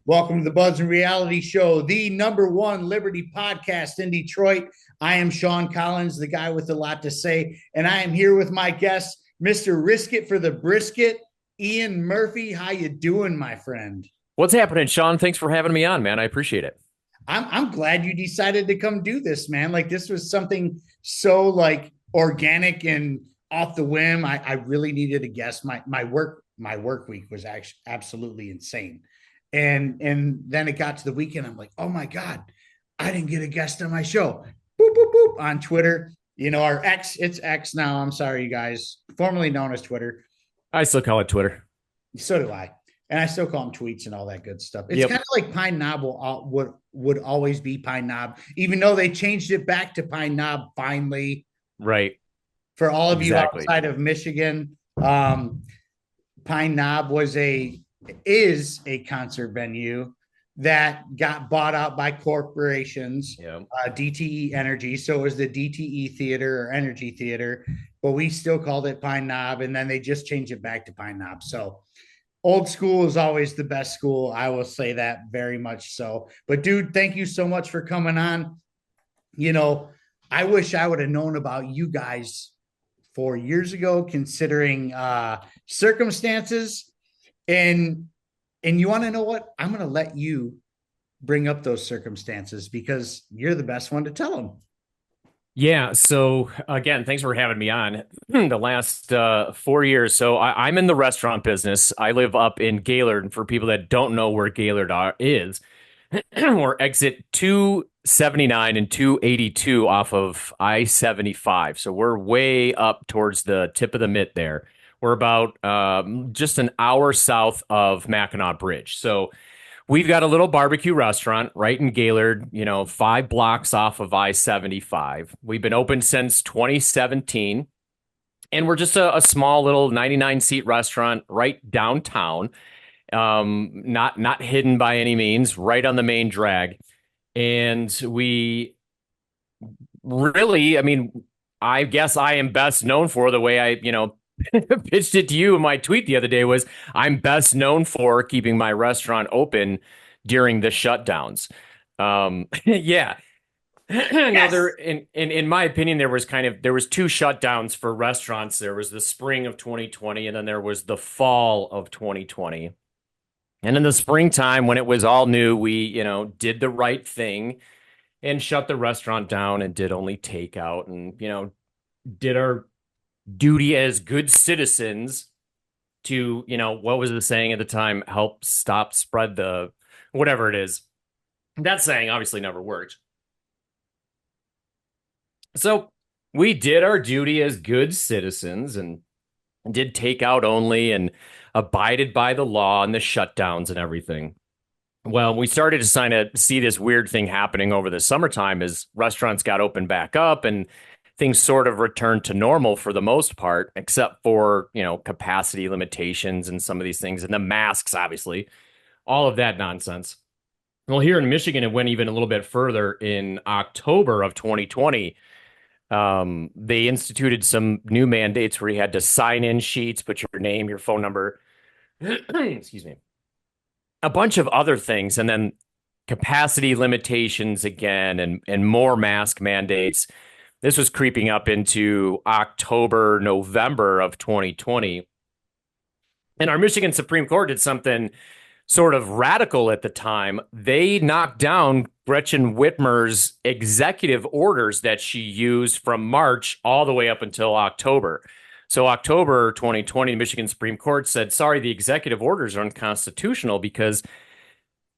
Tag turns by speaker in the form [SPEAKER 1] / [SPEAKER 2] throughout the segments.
[SPEAKER 1] Welcome to the Buzz and Reality Show, the number one Liberty podcast in Detroit. I am Sean Collins, the guy with a lot to say, and I am here with my guest, Mr. Risket for the Brisket, Ian Murphy. How you doing, my friend?
[SPEAKER 2] What's happening, Sean? Thanks for having me on, man. I appreciate it.
[SPEAKER 1] I'm glad you decided to come do this, man. Like this was something so like organic and off the whim. I really needed a guest. My work week was actually absolutely insane. And then it got to the weekend. I'm like, oh my God, I didn't get a guest on my show. Boop, boop, boop on Twitter. You know, our X, it's X now. I'm sorry, you guys, formerly known as Twitter.
[SPEAKER 2] I still call it Twitter.
[SPEAKER 1] So do I. And I still call them tweets and all that good stuff. It's kind
[SPEAKER 2] Yep.
[SPEAKER 1] of like Pine Knob would always be Pine Knob, even though they changed it back to Pine Knob finally.
[SPEAKER 2] Right.
[SPEAKER 1] For all of you
[SPEAKER 2] Exactly.
[SPEAKER 1] outside of Michigan, Pine Knob is a concert venue that got bought out by corporations,
[SPEAKER 2] Yeah.
[SPEAKER 1] DTE Energy. So it was the DTE Theater or Energy Theater, but we still called it Pine Knob, and then they just changed it back to Pine Knob. So old school is always the best school. I will say that very much so. But dude, thank you so much for coming on. You know, I wish I would have known about you guys 4 years ago, considering circumstances. And you want to know what? I'm going to let you bring up those circumstances because you're the best one to tell them.
[SPEAKER 2] Yeah. So again, thanks for having me on. The last 4 years. So I'm in the restaurant business. I live up in Gaylord. And for people that don't know where is, we're exit 279 and 282 off of I-75. So we're way up towards the tip of the mitt there. We're about just an hour south of Mackinac Bridge. So we've got a little barbecue restaurant right in Gaylord, 5 blocks off of I-75. We've been open since 2017, and we're just a small little 99-seat restaurant right downtown, not hidden by any means, right on the main drag. And we really, I mean, I guess I am best known for the way I pitched it to you in my tweet the other day was I'm best known for keeping my restaurant open during the shutdowns. Yeah. No,
[SPEAKER 1] Yes.
[SPEAKER 2] in my opinion, there was two shutdowns for restaurants. There was the spring of 2020, and then there was the fall of 2020. And in the springtime, when it was all new, we did the right thing and shut the restaurant down and did only takeout and did our duty as good citizens to what was the saying at the time? Help stop spread the whatever it is. That saying obviously never worked. So we did our duty as good citizens and did takeout only and abided by the law and the shutdowns and everything. Well, we started to see this weird thing happening over the summertime as restaurants got opened back up and things sort of returned to normal for the most part, except for capacity limitations and some of these things and the masks, obviously, all of that nonsense. Well, here in Michigan, it went even a little bit further in October of 2020. They instituted some new mandates where you had to sign in sheets, put your name, your phone number, excuse me, a bunch of other things, and then capacity limitations again and more mask mandates. This was creeping up into October, November of 2020. And our Michigan Supreme Court did something sort of radical at the time. They knocked down Gretchen Whitmer's executive orders that she used from March all the way up until October. So October 2020, Michigan Supreme Court said, sorry, the executive orders are unconstitutional because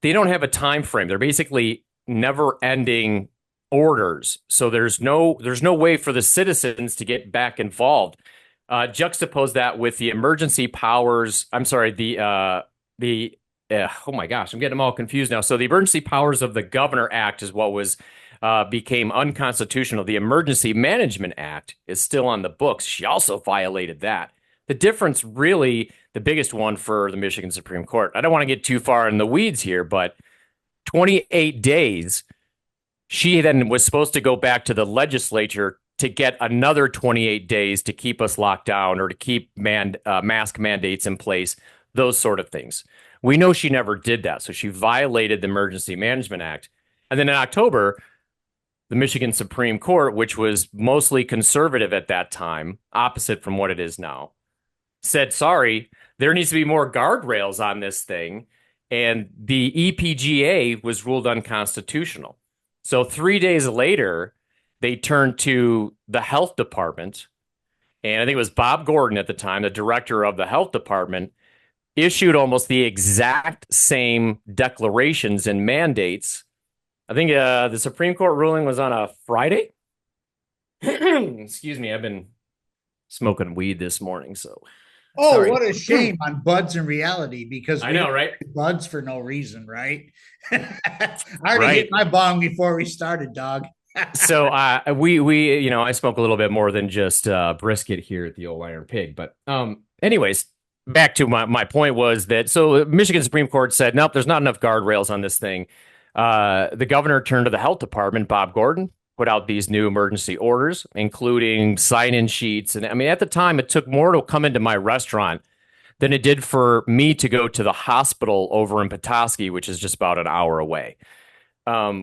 [SPEAKER 2] they don't have a time frame. They're basically never-ending orders. So there's no way for the citizens to get back involved. Juxtapose that with the emergency powers. I'm sorry, the oh my gosh, I'm getting them all confused now. So the Emergency Powers of the Governor Act is what was became unconstitutional. The Emergency Management Act is still on the books. She also violated that. The difference, really, the biggest one for the Michigan Supreme Court. I don't want to get too far in the weeds here, but 28 days. She then was supposed to go back to the legislature to get another 28 days to keep us locked down or to keep mask mandates in place, those sort of things. We know she never did that. So she violated the Emergency Management Act. And then in October, the Michigan Supreme Court, which was mostly conservative at that time, opposite from what it is now, said, sorry, there needs to be more guardrails on this thing. And the EPGA was ruled unconstitutional. So 3 days later, they turned to the health department. And I think it was Bob Gordon at the time, the director of the health department, issued almost the exact same declarations and mandates. I think the Supreme Court ruling was on a Friday. Excuse me, I've been smoking weed this morning, so
[SPEAKER 1] Oh,
[SPEAKER 2] sorry.
[SPEAKER 1] what a shame on Buds in reality, because
[SPEAKER 2] I
[SPEAKER 1] we
[SPEAKER 2] know,
[SPEAKER 1] don't
[SPEAKER 2] right?
[SPEAKER 1] do Buds for no reason, right? I already hit
[SPEAKER 2] Right.
[SPEAKER 1] my bong before we started, dog.
[SPEAKER 2] So I smoke a little bit more than just brisket here at the Old Iron Pig. But anyways, back to my point was that so Michigan Supreme Court said, nope, there's not enough guardrails on this thing. The governor turned to the health department, Bob Gordon, put out these new emergency orders, including sign-in sheets. And I mean, at the time, it took more to come into my restaurant than it did for me to go to the hospital over in Petoskey, which is just about an hour away,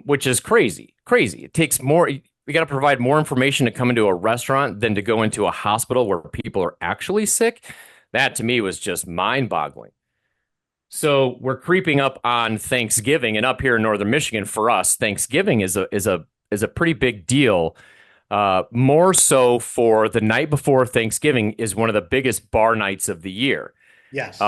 [SPEAKER 2] which is crazy. Crazy. It takes more. We got to provide more information to come into a restaurant than to go into a hospital where people are actually sick. That to me was just mind boggling. So we're creeping up on Thanksgiving, and up here in Northern Michigan, for us, Thanksgiving is a pretty big deal. More so for the night before Thanksgiving is one of the biggest bar nights of the year.
[SPEAKER 1] Yes.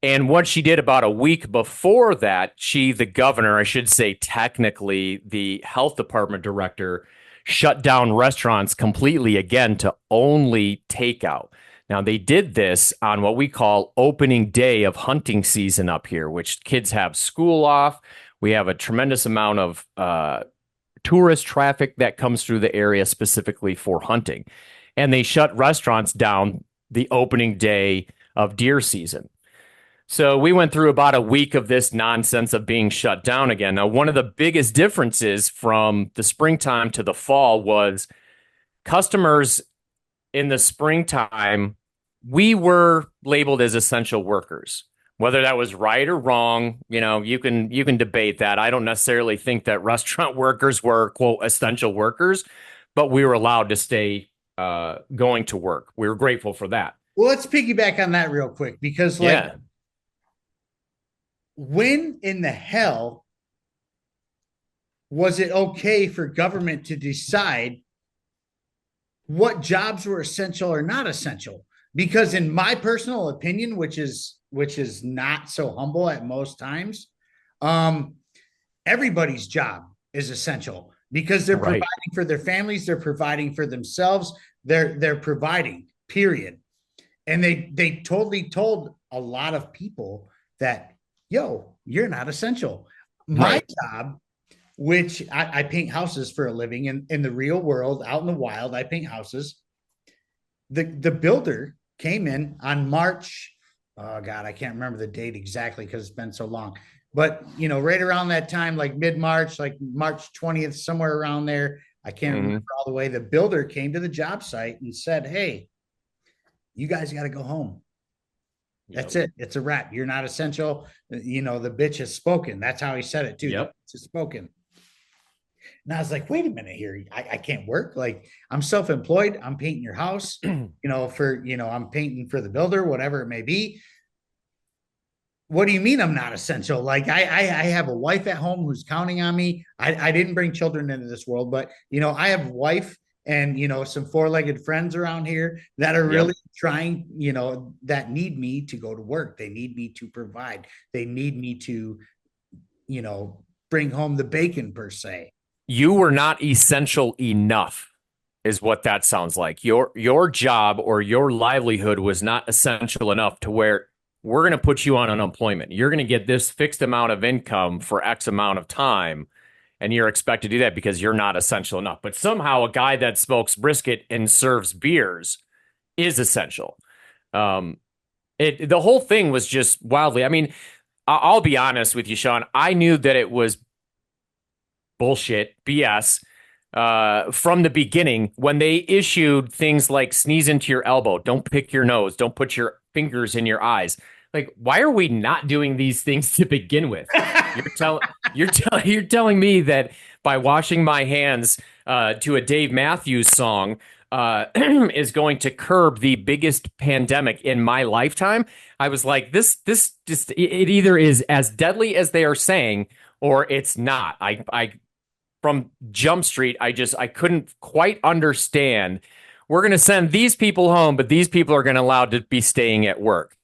[SPEAKER 2] And what she did about a week before that, the governor, I should say, technically the health department director, shut down restaurants completely again to only takeout. Now, they did this on what we call opening day of hunting season up here, which kids have school off. We have a tremendous amount of tourist traffic that comes through the area specifically for hunting. And they shut restaurants down the opening day of deer season. So we went through about a week of this nonsense of being shut down again. Now, one of the biggest differences from the springtime to the fall was customers in the springtime, we were labeled as essential workers. Whether that was right or wrong, you can debate that. I don't necessarily think that restaurant workers were, quote, essential workers, but we were allowed to stay going to work. We were grateful for that.
[SPEAKER 1] Well, let's piggyback on that real quick, because
[SPEAKER 2] Yeah.
[SPEAKER 1] when in the hell was it okay for government to decide what jobs were essential or not essential? Because in my personal opinion, which is not so humble at most times, everybody's job is essential because they're
[SPEAKER 2] Right.
[SPEAKER 1] providing for their families, they're providing for themselves, they're providing, period. And they totally told a lot of people that, yo, you're not essential. My
[SPEAKER 2] Right.
[SPEAKER 1] job, which I paint houses for a living in the real world, out in the wild, I paint houses. The builder came in on March. Oh God, I can't remember the date exactly because it's been so long. But right around that time, like mid-March, like March 20th, somewhere around there. I can't remember all the way. The builder came to the job site and said, hey, you guys got to go home. That's it. It's a wrap. You're not essential. The bitch has spoken. That's how he said it too.
[SPEAKER 2] Yep.
[SPEAKER 1] It's spoken. And I was like, wait a minute here. I can't work. Like, I'm self-employed. I'm painting your house, I'm painting for the builder, whatever it may be. What do you mean I'm not essential? Like, I have a wife at home who's counting on me. I didn't bring children into this world, but I have a wife and some four-legged friends around here that are really trying, that need me to go to work. They need me to provide. They need me to bring home the bacon, per se.
[SPEAKER 2] You were not essential enough, is what that sounds like. Your job or your livelihood was not essential enough to where we're going to put you on unemployment. You're going to get this fixed amount of income for X amount of time, and you're expected to do that because you're not essential enough. But somehow a guy that smokes brisket and serves beers is essential. The whole thing was just wildly. I mean, I'll be honest with you, Sean. I knew that it was bullshit, BS, from the beginning when they issued things like sneeze into your elbow, don't pick your nose, don't put your fingers in your eyes. like, why are we not doing these things to begin with? You're telling me that by washing my hands to a Dave Matthews song is going to curb the biggest pandemic in my lifetime. I was like, this just it either is as deadly as they are saying, or it's not. I from Jump Street, I couldn't quite understand. We're going to send these people home, but these people are going to allowed to be staying at work.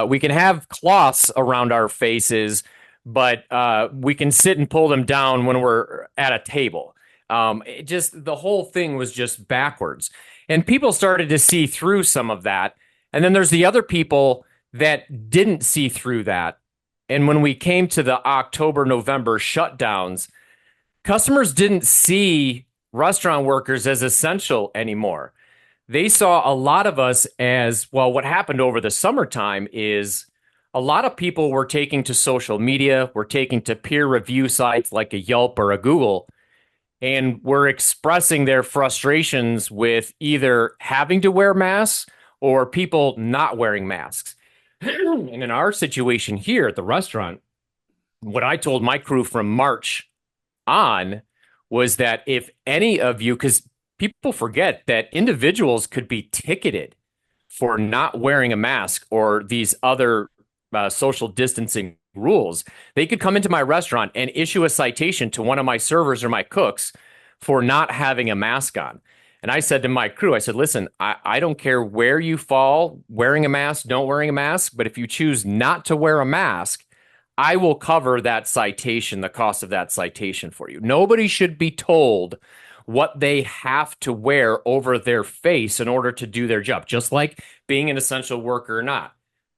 [SPEAKER 2] We can have cloths around our faces, but we can sit and pull them down when we're at a table. It just the whole thing was just backwards, and people started to see through some of that. And then there's the other people that didn't see through that. And when we came to the October, November shutdowns, customers didn't see restaurant workers as essential anymore. They saw a lot of us as well. What happened over the summertime is a lot of people were taking to social media, were taking to peer review sites like a Yelp or a Google, and were expressing their frustrations with either having to wear masks or people not wearing masks. And in our situation here at the restaurant, what I told my crew from March on was that if any of you, because people forget that individuals could be ticketed for not wearing a mask or these other social distancing rules. They could come into my restaurant and issue a citation to one of my servers or my cooks for not having a mask on. And I said to my crew, I said, listen, I don't care where you fall, wearing a mask, don't wearing a mask, but if you choose not to wear a mask, I will cover that citation, the cost of that citation for you. Nobody should be told what they have to wear over their face in order to do their job, just like being an essential worker or not.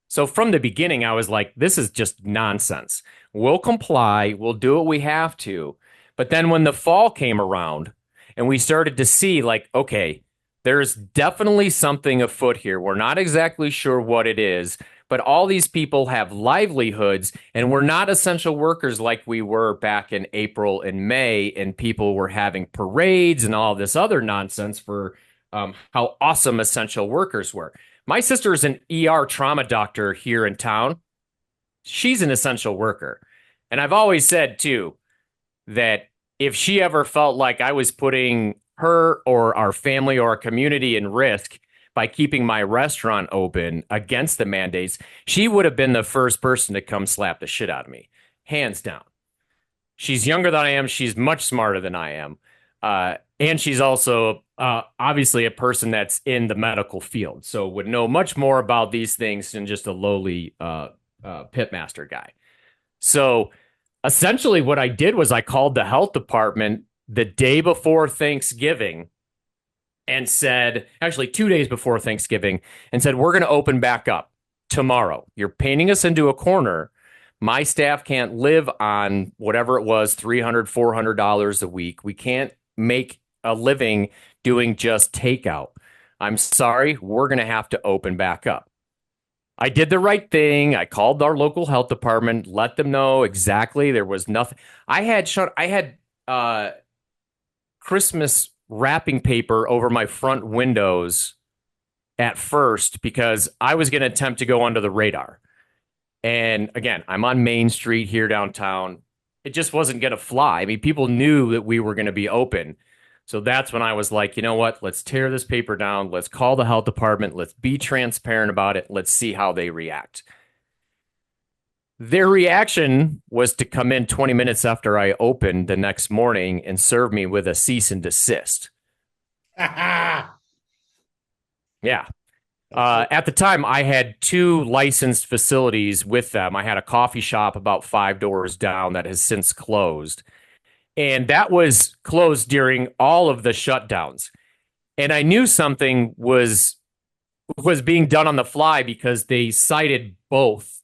[SPEAKER 2] So from the beginning, I was like, this is just nonsense. We'll comply. We'll do what we have to. But then when the fall came around and we started to see, like, okay, there's definitely something afoot here. We're not exactly sure what it is, but all these people have livelihoods and we're not essential workers like we were back in April and May, and people were having parades and all this other nonsense for how awesome essential workers were. My sister is an ER trauma doctor here in town. She's an essential worker. And I've always said, too, that if she ever felt like I was putting her or our family or our community in risk by keeping my restaurant open against the mandates, she would have been the first person to come slap the shit out of me, hands down. She's younger than I am. She's much smarter than I am. And she's also obviously a person that's in the medical field, so would know much more about these things than just a lowly pitmaster guy. So essentially what I did was I called the health department the day before Thanksgiving and said, actually 2 days before Thanksgiving, and said, we're going to open back up tomorrow. You're painting us into a corner. My staff can't live on whatever it was, $300, $400 a week. We can't make a living doing just takeout. I'm sorry, we're going to have to open back up. I did the right thing. I called our local health department, let them know exactly there was nothing. I had Christmas wrapping paper over my front windows at first because I was going to attempt to go under the radar. And again, I'm on Main Street here downtown. It just wasn't going to fly. I mean, people knew that we were going to be open. So that's when I was like, you know what? Let's tear this paper down. Let's call the health department. Let's be transparent about it. Let's see how they react. Their reaction was to come in 20 minutes after I opened the next morning and serve me with a cease and desist. Yeah. At the time, I had 2 licensed facilities with them. I had a coffee shop about 5 doors down that has since closed. And that was closed during all of the shutdowns. And I knew something was being done on the fly because they cited both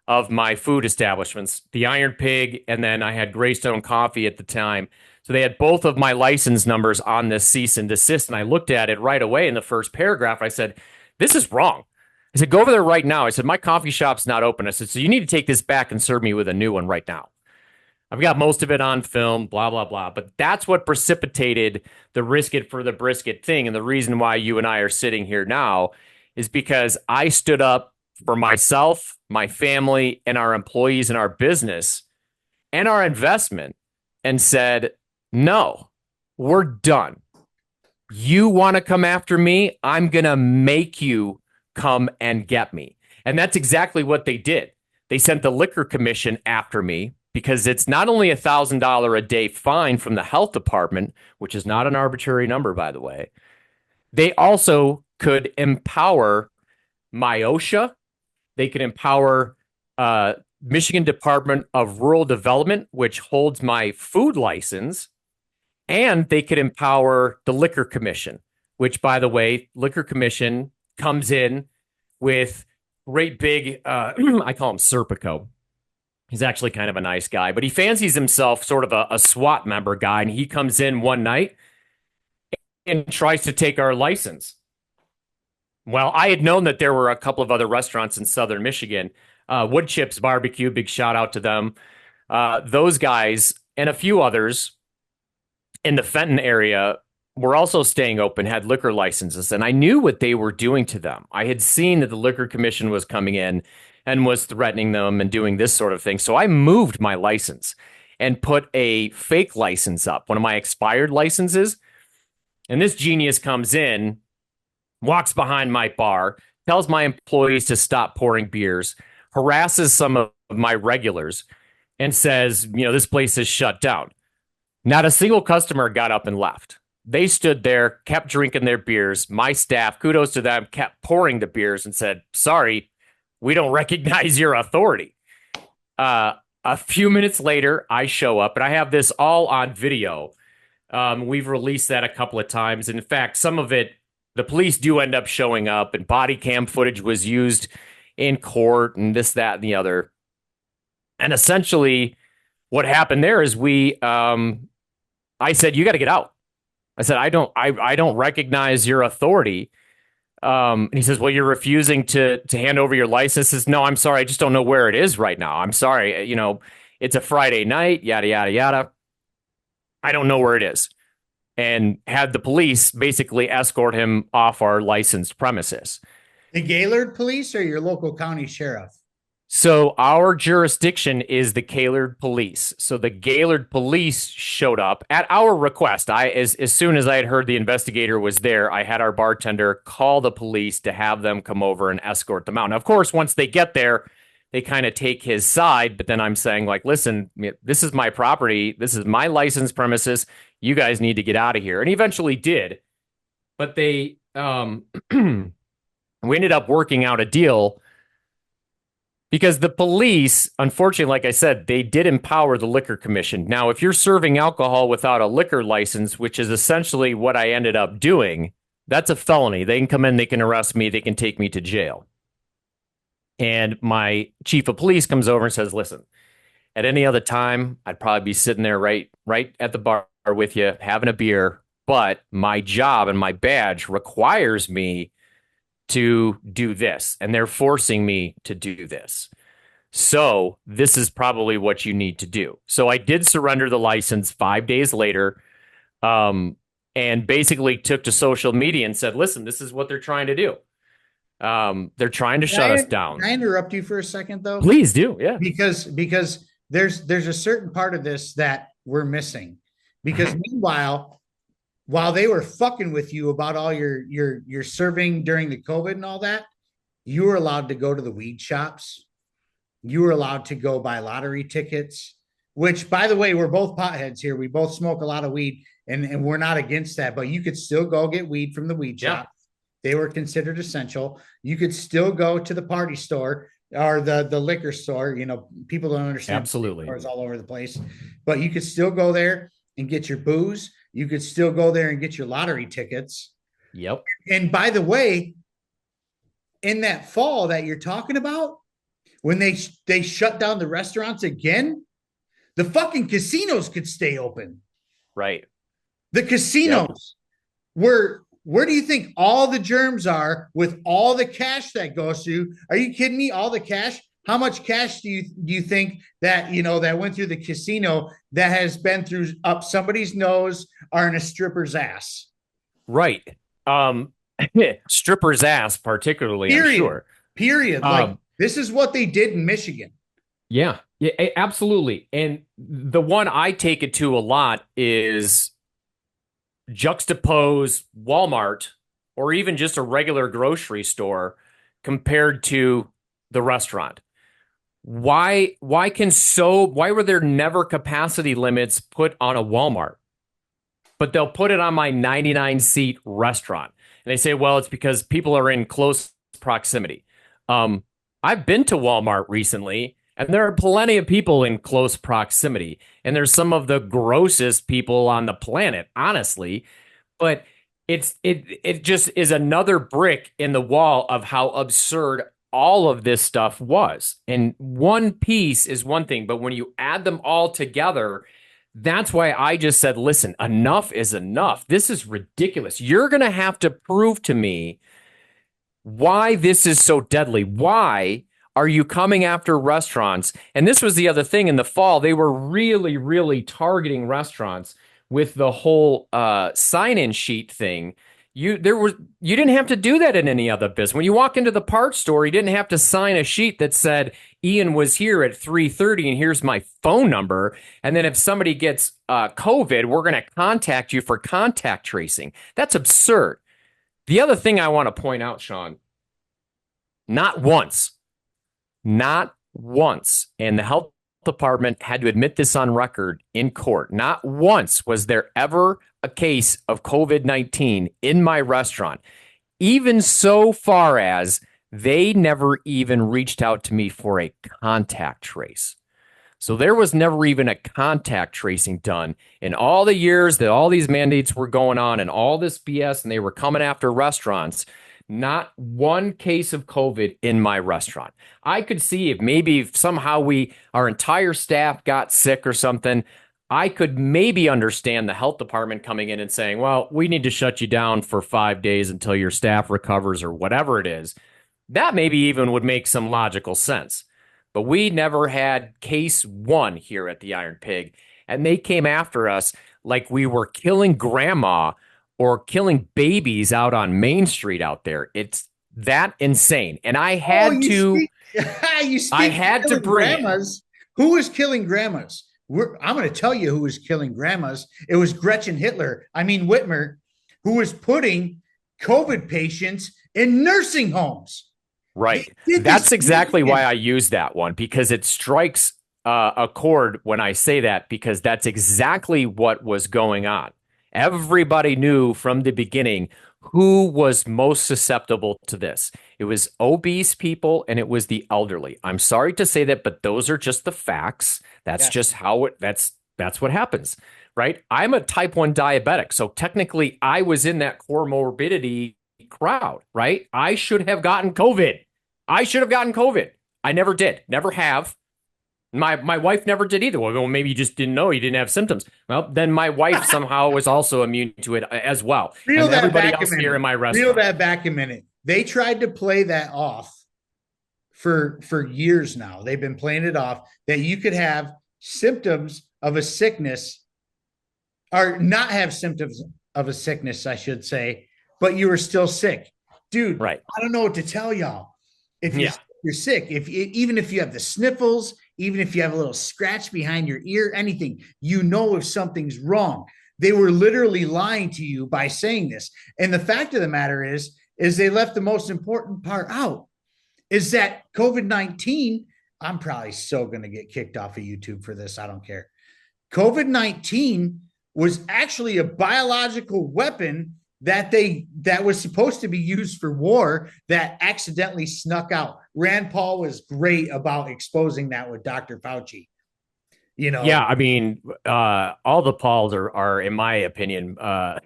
[SPEAKER 2] of my food establishments, the Iron Pig, and then I had Greystone Coffee at the time. So they had both of my license numbers on this cease and desist. And I looked at it right away in the first paragraph. I said, this is wrong. I said, go over there right now. I said, my coffee shop's not open. I said, so you need to take this back and serve me with a new one right now. I've got most of it on film, blah, blah, blah. But that's what precipitated the risk it for the brisket thing. And the reason why you and I are sitting here now is because I stood up for myself, my family, and our employees and our business and our investment and said, no, we're done. You want to come after me? I'm going to make you come and get me. And that's exactly what they did. They sent the liquor commission after me because it's not only $1,000 a day fine from the health department, which is not an arbitrary number, by the way. They also could empower MIOSHA. They could empower Michigan Department of Rural Development, which holds my food license. And they could empower the Liquor Commission, which, by the way, Liquor Commission comes in with great big, I call him Serpico. He's actually kind of a nice guy, but he fancies himself sort of a SWAT member guy. And he comes in one night and tries to take our license. Well, I had known that there were a couple of other restaurants in southern Michigan. Wood Chips Barbecue, big shout out to them. Those guys and a few others in the Fenton area were also staying open, had liquor licenses, and I knew what they were doing to them. I had seen that the Liquor Commission was coming in and was threatening them and doing this sort of thing. So I moved my license and put a fake license up, one of my expired licenses. And this genius comes in, walks behind my bar, tells my employees to stop pouring beers, harasses some of my regulars, and says, this place is shut down. Not a single customer got up and left. They stood there, kept drinking their beers. My staff, kudos to them, kept pouring the beers and said, sorry, we don't recognize your authority. A few minutes later, I show up, and I have this all on video. We've released that a couple of times. In fact, some of it, the police do end up showing up, and body cam footage was used in court and this, that, and the other. And essentially, what happened there is I said, you got to get out. I said, I don't recognize your authority. And he says, well, you're refusing to hand over your licenses. No, I'm sorry. I just don't know where it is right now. I'm sorry. It's a Friday night, yada, yada, yada. I don't know where it is. And had the police basically escort him off our licensed premises.
[SPEAKER 1] The Gaylord police or your local county sheriff?
[SPEAKER 2] So our jurisdiction is the Gaylord police. So the Gaylord police showed up at our request. As soon as I had heard the investigator was there, I had our bartender call the police to have them come over and escort them out. Now, of course, once they get there, they kind of take his side. But then I'm saying, like, listen, this is my property. This is my licensed premises. You guys need to get out of here. And he eventually did. But they we ended up working out a deal. Because the police, unfortunately, like I said, they did empower the Liquor Commission. Now, if you're serving alcohol without a liquor license, which is essentially what I ended up doing, that's a felony. They can come in, they can arrest me, they can take me to jail. And my chief of police comes over and says, listen, at any other time, I'd probably be sitting there right at the bar with you, having a beer. But my job and my badge requires me to do this, and they're forcing me to do this. So this is probably what you need to do. So I did surrender the license 5 days later, and basically took to social media and said, listen, this is what they're trying to do. They're trying to shut us down.
[SPEAKER 1] Can I interrupt you for a second, though?
[SPEAKER 2] Please do. Yeah.
[SPEAKER 1] Because there's a certain part of this that we're missing. Because meanwhile, while they were fucking with you about all your serving during the COVID and all that, you were allowed to go to the weed shops. You were allowed to go buy lottery tickets, which, by the way, we're both potheads here. We both smoke a lot of weed, and we're not against that, but you could still go get weed from the weed shop. They were considered essential. You could still go to the party store or the liquor store. People don't understand.
[SPEAKER 2] Absolutely.
[SPEAKER 1] Stores all over the place, but you could still go there and get your booze. You could still go there and get your lottery tickets.
[SPEAKER 2] Yep.
[SPEAKER 1] And by the way, in that fall that you're talking about, when they shut down the restaurants again, the fucking casinos could stay open.
[SPEAKER 2] Right.
[SPEAKER 1] The casinos were, where do you think all the germs are with all the cash that goes through? Are you kidding me? All the cash? How much cash do you think that, that went through the casino that has been through up somebody's nose or in a stripper's ass?
[SPEAKER 2] Right. Stripper's ass, particularly,
[SPEAKER 1] Period.
[SPEAKER 2] I'm sure.
[SPEAKER 1] Period. Like
[SPEAKER 2] Um,
[SPEAKER 1] this is what they did in Michigan.
[SPEAKER 2] yeah, yeah, absolutely. And the one I take it to a lot is juxtapose Walmart or even just a regular grocery store compared to the restaurant. Why were there never capacity limits put on a Walmart, but they'll put it on my 99 seat restaurant? And they say, well, it's because people are in close proximity. Um, I've been to Walmart recently, and there are plenty of people in close proximity. And there's some of the grossest people on the planet, honestly. But it just is another brick in the wall of how absurd all of this stuff was. And one piece is one thing, but when you add them all together, that's why I just said, listen, enough is enough. This is ridiculous. You're going to have to prove to me why this is so deadly. Why are you coming after restaurants? And this was the other thing in the fall. They were really, really targeting restaurants with the whole sign-in sheet thing. You didn't have to do that in any other business. When you walk into the parts store, you didn't have to sign a sheet that said Ian was here at 3:30 and here's my phone number. And then if somebody gets COVID, we're going to contact you for contact tracing. That's absurd. The other thing I want to point out, Sean, not once, not once, and the health department had to admit this on record in court. Not once was there ever a case of COVID-19 in my restaurant, even so far as they never even reached out to me for a contact trace. So there was never even a contact tracing done in all the years that all these mandates were going on and all this BS and they were coming after restaurants. Not one case of COVID in my restaurant. I could see if maybe somehow our entire staff got sick or something, I could maybe understand the health department coming in and saying, well, we need to shut you down for 5 days until your staff recovers or whatever it is. That maybe even would make some logical sense. But we never had case one here at the Iron Pig, and they came after us like we were killing grandma or killing babies out on Main Street out there. It's that insane. And I had to
[SPEAKER 1] You speak
[SPEAKER 2] I
[SPEAKER 1] of
[SPEAKER 2] had to
[SPEAKER 1] killing
[SPEAKER 2] bring it.
[SPEAKER 1] grandmas. Who was killing grandmas? I'm going to tell you who was killing grandmas. It was Gretchen Whitmer, who was putting COVID patients in nursing homes.
[SPEAKER 2] Right. That's exactly why I use that one, because it strikes a chord when I say that, because that's exactly what was going on. Everybody knew from the beginning who was most susceptible to this. It was obese people and it was the elderly. I'm sorry to say that, but those are just the facts. That's just how that's what happens, right? I'm a type 1 diabetic, so technically I was in that comorbidity crowd, right? I should have gotten COVID. I never did. Never have. My wife never did either. Well, maybe you just didn't know you didn't have symptoms. Well, then my wife somehow was also immune to it as well.
[SPEAKER 1] Reel
[SPEAKER 2] and
[SPEAKER 1] that
[SPEAKER 2] everybody
[SPEAKER 1] back
[SPEAKER 2] else
[SPEAKER 1] a minute.
[SPEAKER 2] here in my
[SPEAKER 1] Reel
[SPEAKER 2] restaurant.
[SPEAKER 1] that back a minute. They tried to play that off for years now. They've been playing it off that you could have symptoms of a sickness or not have symptoms of a sickness, I should say, but you were still sick. Dude,
[SPEAKER 2] Right.
[SPEAKER 1] I don't know what to tell y'all. If you're sick, even if you have the sniffles, even if you have a little scratch behind your ear, anything, you know if something's wrong. They were literally lying to you by saying this. And the fact of the matter is they left the most important part out, is that COVID-19, I'm probably so going to get kicked off of YouTube for this. I don't care. COVID-19 was actually a biological weapon that was supposed to be used for war that accidentally snuck out. Rand Paul was great about exposing that with Dr. Fauci.
[SPEAKER 2] Yeah, I mean, all the Pauls are in my opinion, a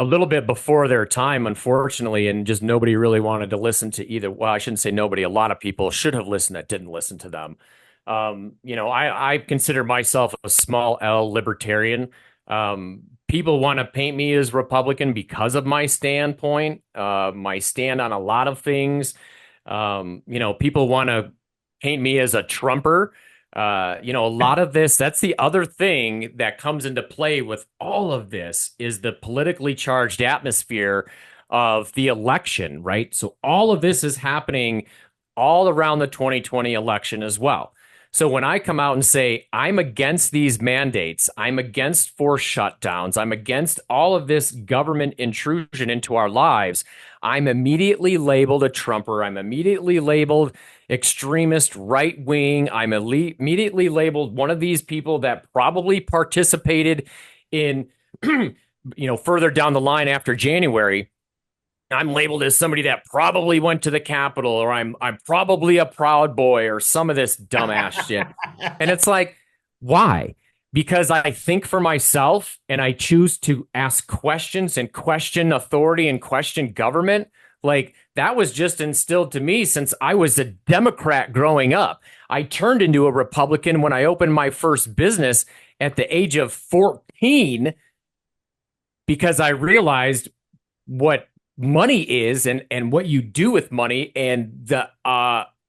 [SPEAKER 2] little bit before their time, unfortunately, and just nobody really wanted to listen to either. Well, I shouldn't say nobody. A lot of people should have listened that didn't listen to them. I consider myself a small L libertarian. People want to paint me as Republican because of my standpoint, my stand on a lot of things. People want to paint me as a Trumper. A lot of this, that's the other thing that comes into play with all of this is the politically charged atmosphere of the election, right? So all of this is happening all around the 2020 election as well. So when I come out and say, I'm against these mandates, I'm against forced shutdowns, I'm against all of this government intrusion into our lives, I'm immediately labeled a Trumper. I'm immediately labeled extremist, right wing. I'm immediately labeled one of these people that probably participated in, further down the line after January. I'm labeled as somebody that probably went to the Capitol, or I'm probably a Proud Boy, or some of this dumbass shit. And it's like, why? Because I think for myself and I choose to ask questions and question authority and question government. Like, that was just instilled to me since I was a Democrat growing up. I turned into a Republican when I opened my first business at the age of 14 because I realized what money is and what you do with money, and the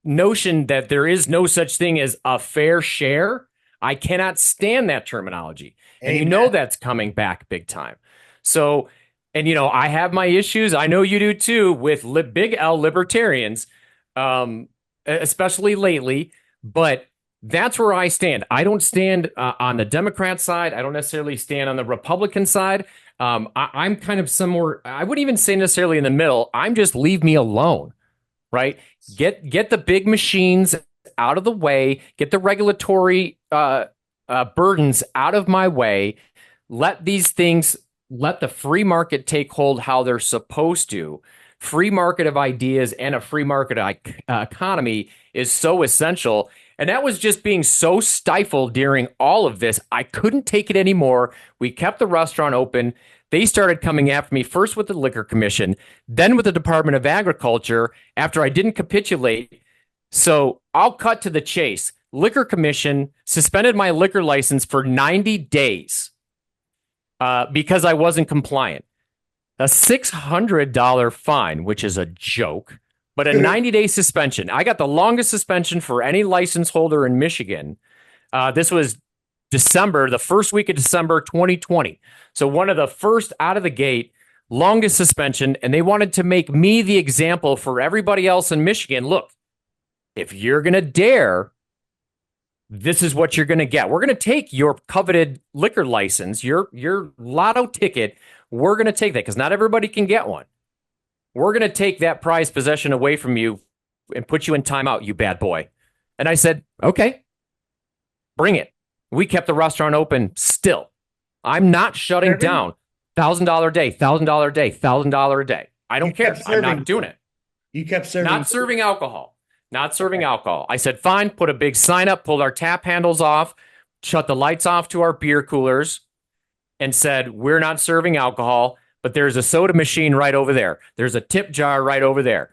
[SPEAKER 2] notion that there is no such thing as a fair share. I cannot stand that terminology. And
[SPEAKER 1] Amen.
[SPEAKER 2] that's coming back big time. So, and I have my issues. I know you do too with big L libertarians, especially lately. But that's where I stand. I don't stand on the Democrat side. I don't necessarily stand on the Republican side. I'm kind of somewhere. I wouldn't even say necessarily in the middle. I'm just leave me alone, right? Get the big machines out of the way. Get the regulatory burdens out of my way. Let these things. Let the free market take hold how they're supposed to. Free market of ideas and a free market economy is so essential. And that was just being so stifled during all of this. I couldn't take it anymore. We kept the restaurant open. They started coming after me first with the Liquor Commission, then with the Department of Agriculture after I didn't capitulate. So I'll cut to the chase. Liquor Commission suspended my liquor license for 90 days because I wasn't compliant. A $600 fine, which is a joke, but a 90-day suspension. I got the longest suspension for any license holder in Michigan. This was December, the first week of December 2020. So one of the first out of the gate, longest suspension, and they wanted to make me the example for everybody else in Michigan. Look, if you're going to dare, this is what you're going to get. We're going to take your coveted liquor license, your lotto ticket. We're going to take that because not everybody can get one. We're going to take that prized possession away from you and put you in timeout, you bad boy. And I said, okay, bring it. We kept the restaurant open still. I'm not shutting down. $1,000 a day, $1,000 a day, $1,000 a day. I don't care. I'm not doing it.
[SPEAKER 1] You kept serving.
[SPEAKER 2] Not serving alcohol. Not serving alcohol. I said, fine, put a big sign up, pulled our tap handles off, shut the lights off to our beer coolers, and said, we're not serving alcohol, but there's a soda machine right over there. There's a tip jar right over there.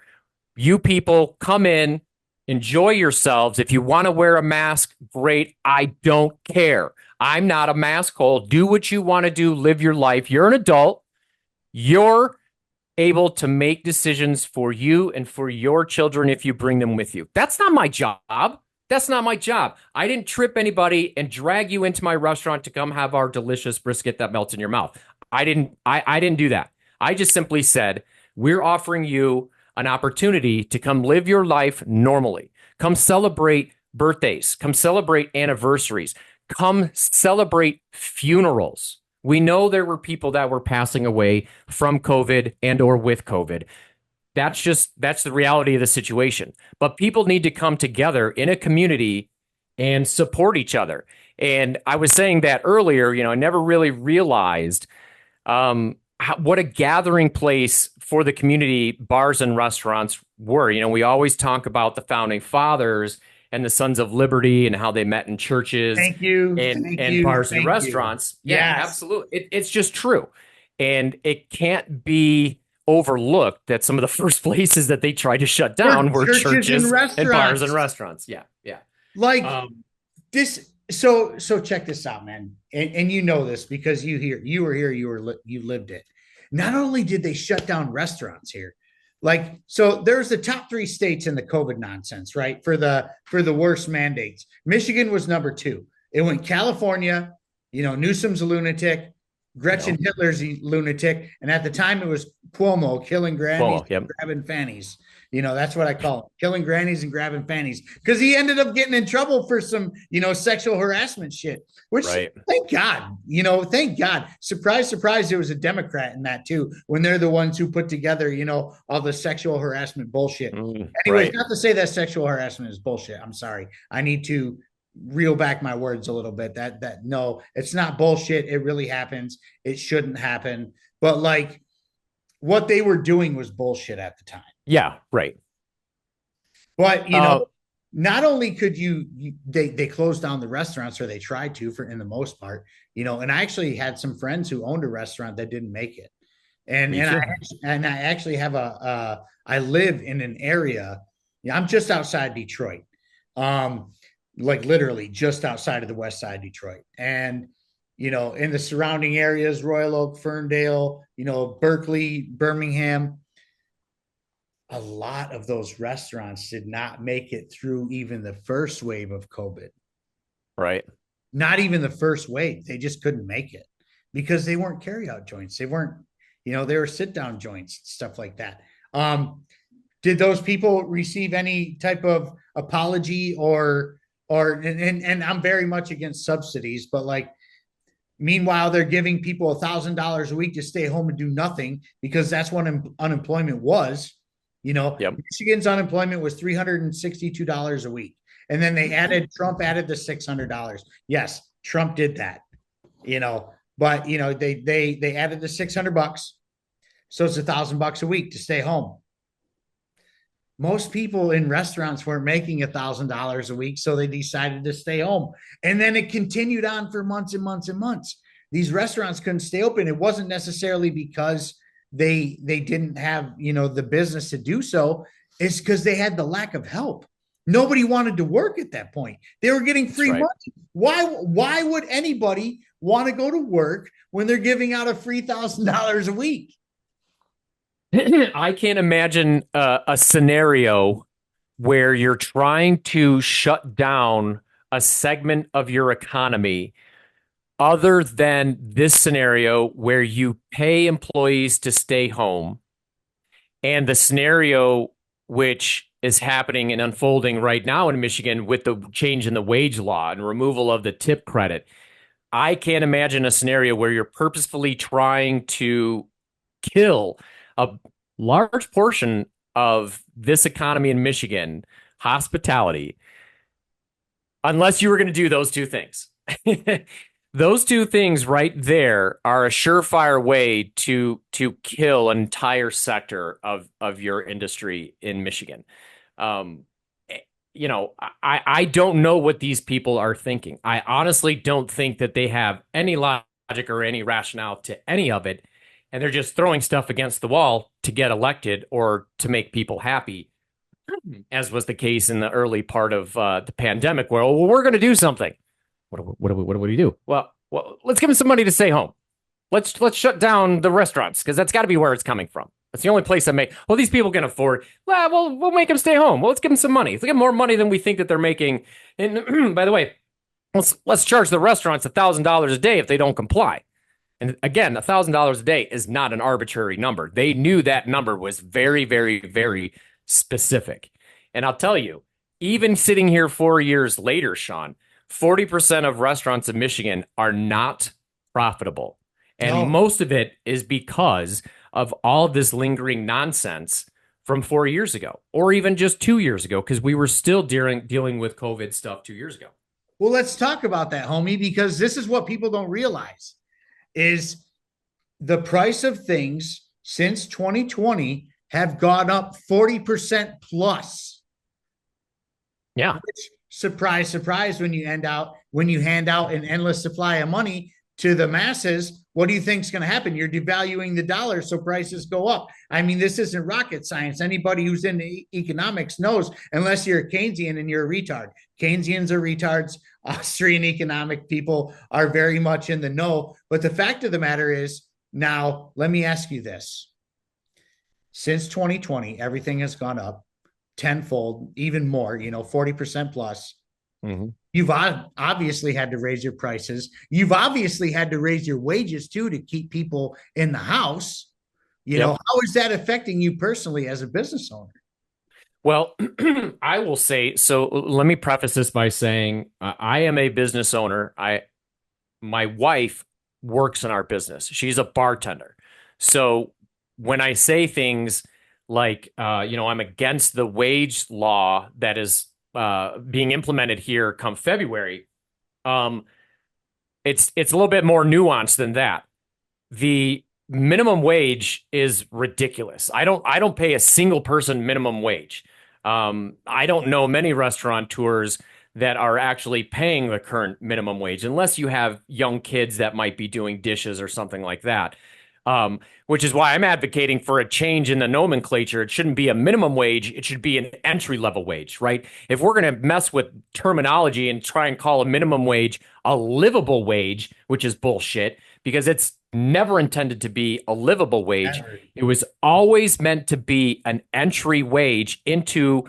[SPEAKER 2] You people come in, enjoy yourselves. If you want to wear a mask, great. I don't care. I'm not a mask hole. Do what you want to do. Live your life. You're an adult. You're able to make decisions for you and for your children if you bring them with you. That's not my job. That's not my job. I didn't trip anybody and drag you into my restaurant to come have our delicious brisket that melts in your mouth. I didn't do that. I just simply said, we're offering you an opportunity to come live your life normally. Come celebrate birthdays. Come celebrate anniversaries. Come celebrate funerals. We know there were people that were passing away from COVID and or with COVID. That's the reality of the situation. But people need to come together in a community and support each other. And I was saying that earlier, I never really realized what a gathering place for the community bars and restaurants were. We always talk about the founding fathers and the Sons of Liberty and how they met in churches and bars and restaurants. Yeah, yes. Absolutely. It's just true. And it can't be overlooked that some of the first places that they tried to shut down were churches and bars and restaurants. Yeah. Yeah.
[SPEAKER 1] Like this. So check this out, man. And you know this because you were here, you lived it. Not only did they shut down restaurants here, so there's the top 3 states in the COVID nonsense, right? For the worst mandates. Michigan was number 2. It went California, Newsom's a lunatic. Gretchen Hitler's a lunatic, and at the time it was Cuomo killing grannies,
[SPEAKER 2] Cuomo, yep.
[SPEAKER 1] grabbing fannies. That's what I call him, killing grannies and grabbing fannies, because he ended up getting in trouble for some, sexual harassment shit. Which,
[SPEAKER 2] Right.
[SPEAKER 1] thank God, thank God. Surprise, surprise, there was a Democrat in that too, when they're the ones who put together, all the sexual harassment bullshit. Anyways,
[SPEAKER 2] Right.
[SPEAKER 1] not to say that sexual harassment is bullshit. I'm sorry. I need to reel back my words a little bit. That no, it's not bullshit. It really happens. It shouldn't happen. But like what they were doing was bullshit at the time.
[SPEAKER 2] Yeah, right.
[SPEAKER 1] But not only could they closed down the restaurants, or they tried to, for in the most part, and I actually had some friends who owned a restaurant that didn't make it. And
[SPEAKER 2] Me
[SPEAKER 1] and
[SPEAKER 2] too.
[SPEAKER 1] I actually have I live in an area. I'm just outside Detroit. Like literally just outside of the west side of Detroit. And in the surrounding areas, Royal Oak, Ferndale, Berkeley, Birmingham, a lot of those restaurants did not make it through even the first wave of COVID.
[SPEAKER 2] Right.
[SPEAKER 1] Not even the first wave. They just couldn't make it because they weren't carryout joints. They weren't, they were sit down joints, stuff like that. Did those people receive any type of apology and I'm very much against subsidies, but like, meanwhile, they're giving people $1,000 a week to stay home and do nothing because that's what unemployment was.
[SPEAKER 2] Yep.
[SPEAKER 1] Michigan's unemployment was $362 a week. And then Trump added the $600. Yes, Trump did that, but they added the $600. So it's $1,000 a week to stay home. Most people in restaurants weren't making $1,000 a week, so they decided to stay home. And then it continued on for months and months and months. These restaurants couldn't stay open. It wasn't necessarily because they didn't have, the business to do so. It's because they had the lack of help. Nobody wanted to work at that point. They were getting free money. Why would anybody want to go to work when they're giving out a free $1,000 a week?
[SPEAKER 2] I can't imagine a scenario where you're trying to shut down a segment of your economy other than this scenario where you pay employees to stay home, and the scenario which is happening and unfolding right now in Michigan with the change in the wage law and removal of the tip credit. I can't imagine a scenario where you're purposefully trying to kill a large portion of this economy in Michigan, hospitality, unless you were going to do those two things. Those two things right there are a surefire way to kill an entire sector of your industry in Michigan. I don't know what these people are thinking. I honestly don't think that they have any logic or any rationale to any of it. And they're just throwing stuff against the wall to get elected or to make people happy, as was the case in the early part of the pandemic, where, well, we're going to do something. What do we do? Well, let's give them some money to stay home. Let's shut down the restaurants, because that's got to be where it's coming from. That's the only place that well, these people can afford. Well, we'll make them stay home. Well, let's give them some money. Let's give them more money than we think that they're making. And by the way, let's charge the restaurants $1,000 a day if they don't comply. And again, $1,000 a day is not an arbitrary number. They knew that number was very, very, very specific. And I'll tell you, even sitting here 4 years later, Sean, 40% of restaurants in Michigan are not profitable. And most of it is because of all this lingering nonsense from 4 years ago, or even just 2 years ago, because we were still dealing with COVID stuff 2 years ago.
[SPEAKER 1] Well, let's talk about that, homie, because this is what people don't realize is the price of things since 2020 have gone up 40% plus.
[SPEAKER 2] Yeah.
[SPEAKER 1] Which, surprise, surprise, when you hand out an endless supply of money to the masses, what do you think is going to happen? You're devaluing the dollar, so prices go up. I mean, this isn't rocket science. Anybody who's in economics knows, unless you're a Keynesian and you're a retard. Keynesians are retards. Austrian economic people are very much in the know. But the fact of the matter is, now, let me ask you this. Since 2020, everything has gone up tenfold, even more, 40% plus.
[SPEAKER 2] Mm-hmm.
[SPEAKER 1] You've obviously had to raise your prices. You've obviously had to raise your wages too to keep people in the house.
[SPEAKER 2] Yep.
[SPEAKER 1] How is that affecting you personally as a business owner?
[SPEAKER 2] Well, I will say so. Let me preface this by saying I am a business owner. My wife works in our business. She's a bartender. So when I say things like, I'm against the wage law that is being implemented here come February, um, it's a little bit more nuanced than that. The minimum wage is ridiculous. I don't pay a single person minimum wage. I don't know many restaurateurs that are actually paying the current minimum wage, unless you have young kids that might be doing dishes or something like that. Which is why I'm advocating for a change in the nomenclature. It shouldn't be a minimum wage. It should be an entry level wage, right? If we're going to mess with terminology and try and call a minimum wage a livable wage, which is bullshit, because it's never intended to be a livable wage. It was always meant to be an entry wage into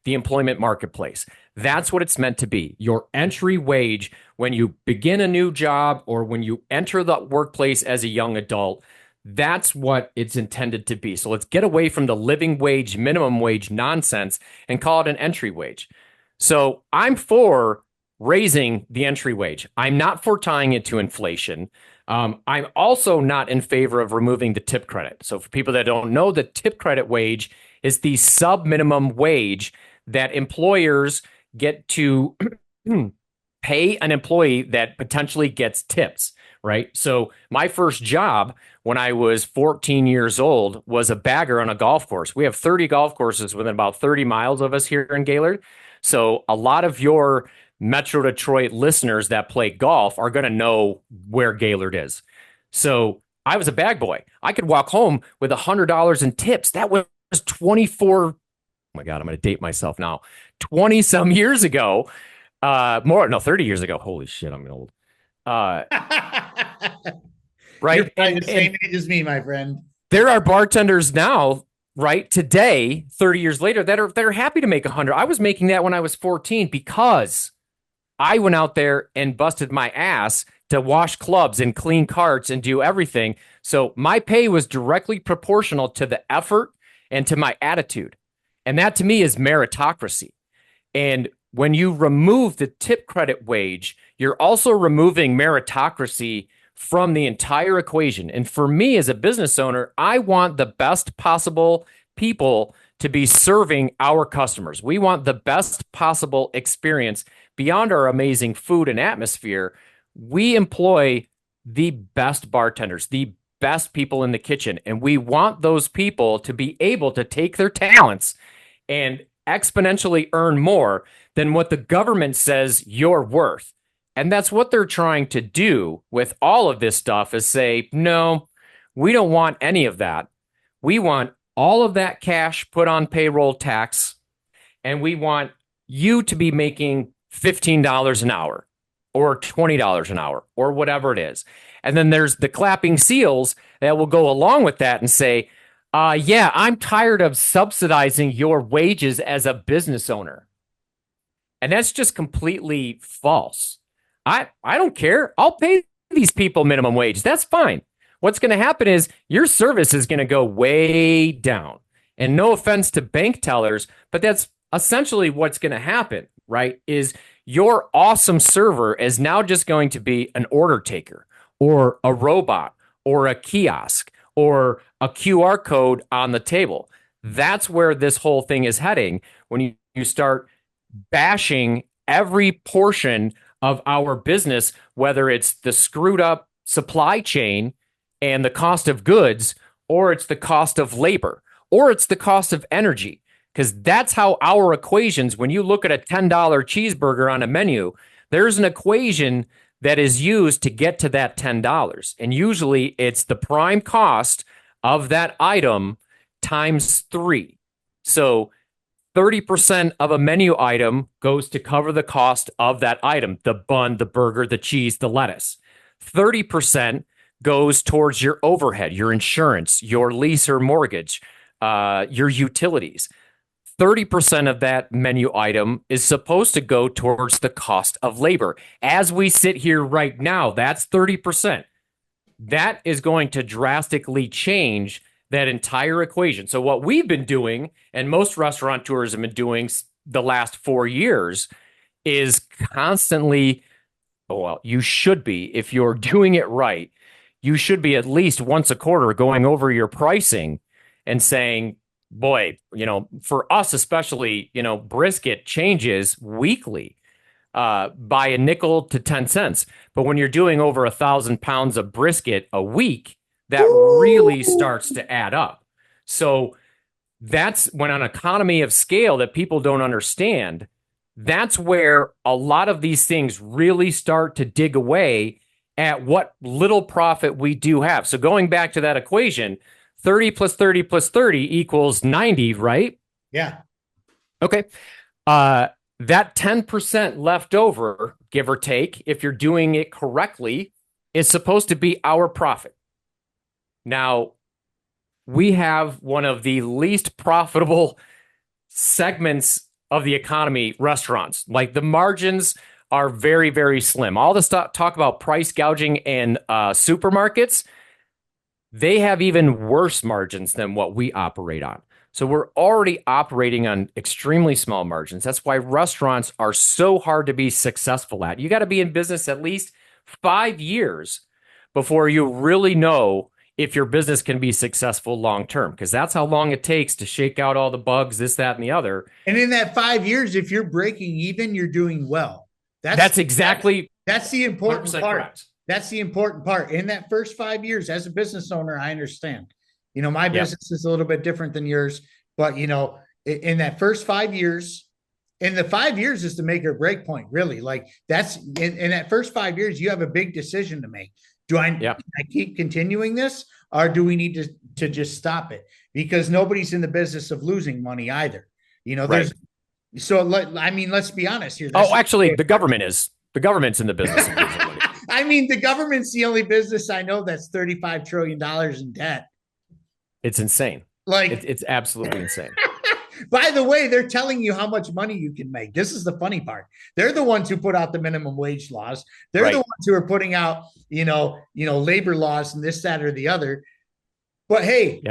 [SPEAKER 2] the employment marketplace. That's what it's meant to be. Your entry wage when you begin a new job or when you enter the workplace as a young adult. That's what it's intended to be. So let's get away from the living wage, minimum wage nonsense and call it an entry wage. So I'm for raising the entry wage. I'm not for tying it to inflation. I'm also not in favor of removing the tip credit. So for people that don't know, the tip credit wage is the sub minimum wage that employers get to pay an employee that potentially gets tips, right? So my first job when I was 14 years old was a bagger on a golf course. We have 30 golf courses within about 30 miles of us here in Gaylord. So a lot of your Metro Detroit listeners that play golf are going to know where Gaylord is. So I was a bag boy. I could walk home with $100 in tips. That was 24. Oh my God, I'm going to date myself now. 20 some years ago. 30 years ago. Holy shit, I'm old.
[SPEAKER 1] You're
[SPEAKER 2] Right.
[SPEAKER 1] probably the same age as me, my friend.
[SPEAKER 2] There are bartenders now, right, today, 30 years later, that are happy to make 100. I was making that when I was 14 because I went out there and busted my ass to wash clubs and clean carts and do everything. So my pay was directly proportional to the effort and to my attitude. And that to me is meritocracy. And when you remove the tip credit wage, you're also removing meritocracy from the entire equation. And for me as a business owner, I want the best possible people to be serving our customers. We want the best possible experience beyond our amazing food and atmosphere. We employ the best bartenders, the best people in the kitchen, and we want those people to be able to take their talents and exponentially earn more than what the government says you're worth. And that's what they're trying to do with all of this stuff is say, no, we don't want any of that. We want all of that cash put on payroll tax, and we want you to be making $15 an hour or $20 an hour or whatever it is. And then there's the clapping seals that will go along with that and say, yeah, I'm tired of subsidizing your wages as a business owner. And that's just completely false. I don't care. I'll pay these people minimum wage. That's fine. What's going to happen is your service is going to go way down. And no offense to bank tellers, but that's essentially what's going to happen, right? Is your awesome server is now just going to be an order taker or a robot or a kiosk or a QR code on the table. That's where this whole thing is heading when you start bashing every portion of our business, whether it's the screwed up supply chain and the cost of goods, or it's the cost of labor, or it's the cost of energy. Because that's how our equations, when you look at a $10 cheeseburger on a menu, there's an equation that is used to get to that $10. And usually it's the prime cost of that item times 3. So 30% of a menu item goes to cover the cost of that item, the bun, the burger, the cheese, the lettuce. 30% goes towards your overhead, your insurance, your lease or mortgage, your utilities. 30% of that menu item is supposed to go towards the cost of labor. As we sit here right now, that's 30%. That is going to drastically change that entire equation. So what we've been doing, and most restaurateurs have been doing the last 4 years, is constantly, well, you should be, if you're doing it right, you should be at least once a quarter going over your pricing and saying, boy, for us especially, brisket changes weekly by a nickel to 10 cents. But when you're doing over 1,000 pounds of brisket a week, that really starts to add up. So that's when, on economy of scale that people don't understand, that's where a lot of these things really start to dig away at what little profit we do have. So going back to that equation, 30 plus 30 plus 30 equals 90, right?
[SPEAKER 1] Yeah.
[SPEAKER 2] Okay. That 10% left over, give or take, if you're doing it correctly, is supposed to be our profit. Now, we have one of the least profitable segments of the economy, restaurants. Like, the margins are very, very slim. All the talk about price gouging and supermarkets, they have even worse margins than what we operate on. So we're already operating on extremely small margins. That's why restaurants are so hard to be successful at. You got to be in business at least 5 years before you really know if your business can be successful long term, because that's how long it takes to shake out all the bugs, this, that, and the other.
[SPEAKER 1] And in that 5 years, if you're breaking even, you're doing well.
[SPEAKER 2] That's exactly
[SPEAKER 1] that's the important part.
[SPEAKER 2] Correct.
[SPEAKER 1] That's the important part. In that first 5 years, as a business owner, I understand. My business is a little bit different than yours, but in that first 5 years, and the 5 years is the make or break point, really. Like, that's in that first 5 years, you have a big decision to make. Do I keep continuing this, or do we need to just stop it? Because nobody's in the business of losing money either.
[SPEAKER 2] Right.
[SPEAKER 1] Let's be honest here.
[SPEAKER 2] Actually, the government is. The government's in the business of losing money.
[SPEAKER 1] The government's the only business I know that's $35 trillion in debt.
[SPEAKER 2] It's insane.
[SPEAKER 1] Like,
[SPEAKER 2] it's absolutely insane.
[SPEAKER 1] By the way, they're telling you how much money you can make. This is the funny part. They're the ones who put out the minimum wage laws. They're the ones who are putting out, labor laws and this, that, or the other. But hey,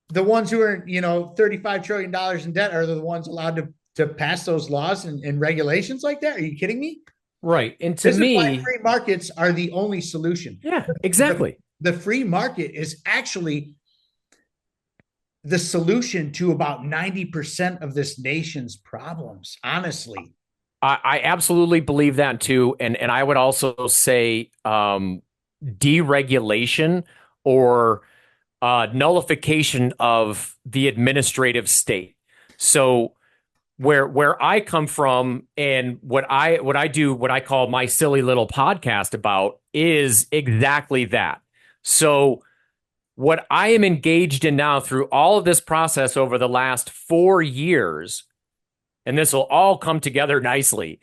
[SPEAKER 1] the ones who are, $35 trillion in debt are the ones allowed to pass those laws and regulations like that. Are you kidding me?
[SPEAKER 2] Right. And to
[SPEAKER 1] this
[SPEAKER 2] me,
[SPEAKER 1] is why free markets are the only solution.
[SPEAKER 2] Yeah, exactly.
[SPEAKER 1] The free market is actually the solution to about 90% of this nation's problems, honestly.
[SPEAKER 2] I absolutely believe that too. And I would also say deregulation or nullification of the administrative state. So where I come from and what I do, what I call my silly little podcast about, is exactly that. So what I am engaged in now through all of this process over the last 4 years, and this will all come together nicely,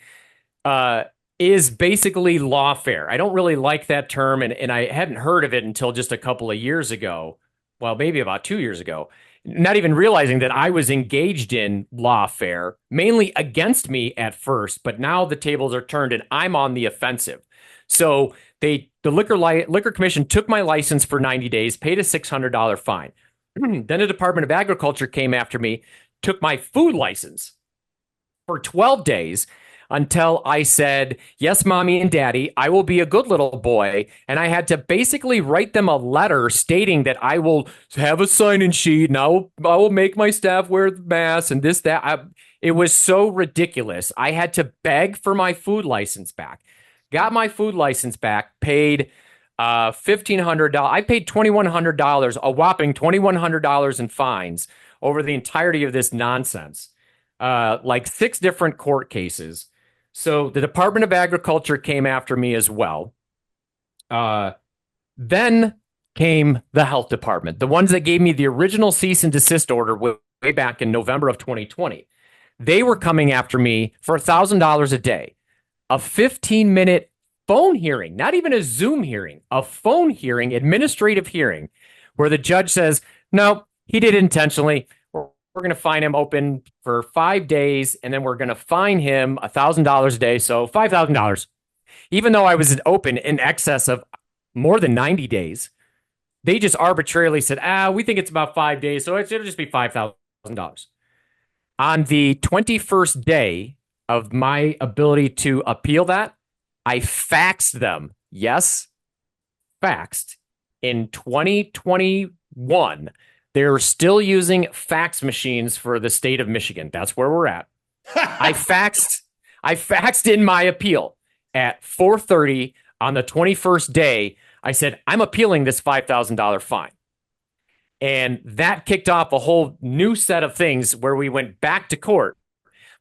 [SPEAKER 2] is basically lawfare. I don't really like that term, and I hadn't heard of it until just a couple of years ago. Well, maybe about 2 years ago. Not even realizing that I was engaged in lawfare, mainly against me at first, but now the tables are turned and I'm on the offensive. So the Liquor Commission took my license for 90 days, paid a $600 fine. Then the Department of Agriculture came after me, took my food license for 12 days until I said, yes, mommy and daddy, I will be a good little boy. And I had to basically write them a letter stating that I will have a sign-in sheet and I will make my staff wear the mask and this, that. It was so ridiculous. I had to beg for my food license back. Got my food license back, paid $1,500. I paid $2,100, a whopping $2,100 in fines over the entirety of this nonsense. Like 6 different court cases. So the Department of Agriculture came after me as well. Then came the health department, the ones that gave me the original cease and desist order way back in November of 2020. They were coming after me for $1,000 a day. A 15-minute phone hearing, not even a Zoom hearing, a phone hearing, administrative hearing, where the judge says, no, he did it intentionally. We're going to fine him open for 5 days, and then we're going to fine him $1,000 a day, so $5,000. Even though I was open in excess of more than 90 days, they just arbitrarily said, we think it's about 5 days, so it'll just be $5,000. On the 21st day of my ability to appeal that, I faxed them. Yes, faxed. In 2021, they're still using fax machines for the state of Michigan. That's where we're at. I faxed in my appeal at 4:30 on the 21st day. I said, I'm appealing this $5,000 fine. And that kicked off a whole new set of things where we went back to court.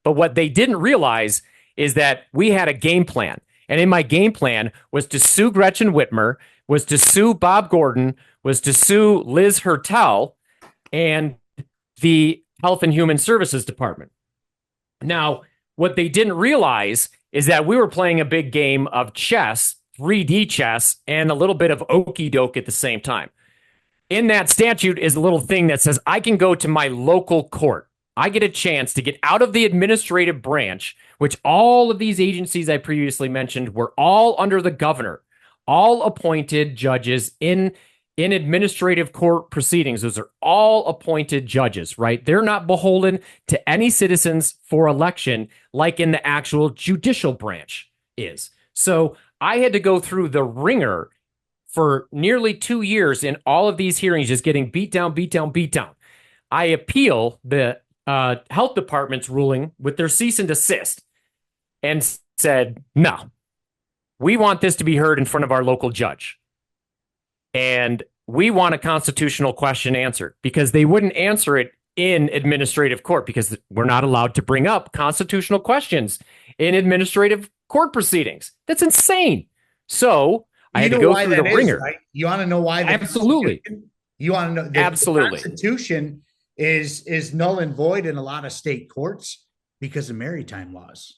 [SPEAKER 2] But what they didn't realize is that we had a game plan. And in my game plan was to sue Gretchen Whitmer, was to sue Bob Gordon, was to sue Liz Hertel, and the Health and Human Services Department. Now, what they didn't realize is that we were playing a big game of chess, 3D chess, and a little bit of okey doke at the same time. In that statute is a little thing that says I can go to my local court. I get a chance to get out of the administrative branch, which all of these agencies I previously mentioned were all under the governor, all appointed judges in administrative court proceedings. Those are all appointed judges, right? They're not beholden to any citizens for election like in the actual judicial branch is. So I had to go through the ringer for nearly 2 years in all of these hearings, just getting beat down. I appeal the health department's ruling with their cease and desist and said, no, we want this to be heard in front of our local judge. And we want a constitutional question answered, because they wouldn't answer it in administrative court because we're not allowed to bring up constitutional questions in administrative court proceedings. That's insane. So I had to go through the ringer.
[SPEAKER 1] Right? You want to know why?
[SPEAKER 2] Absolutely.
[SPEAKER 1] You want to know
[SPEAKER 2] absolutely.
[SPEAKER 1] The Constitution is null and void in a lot of state courts because of maritime laws.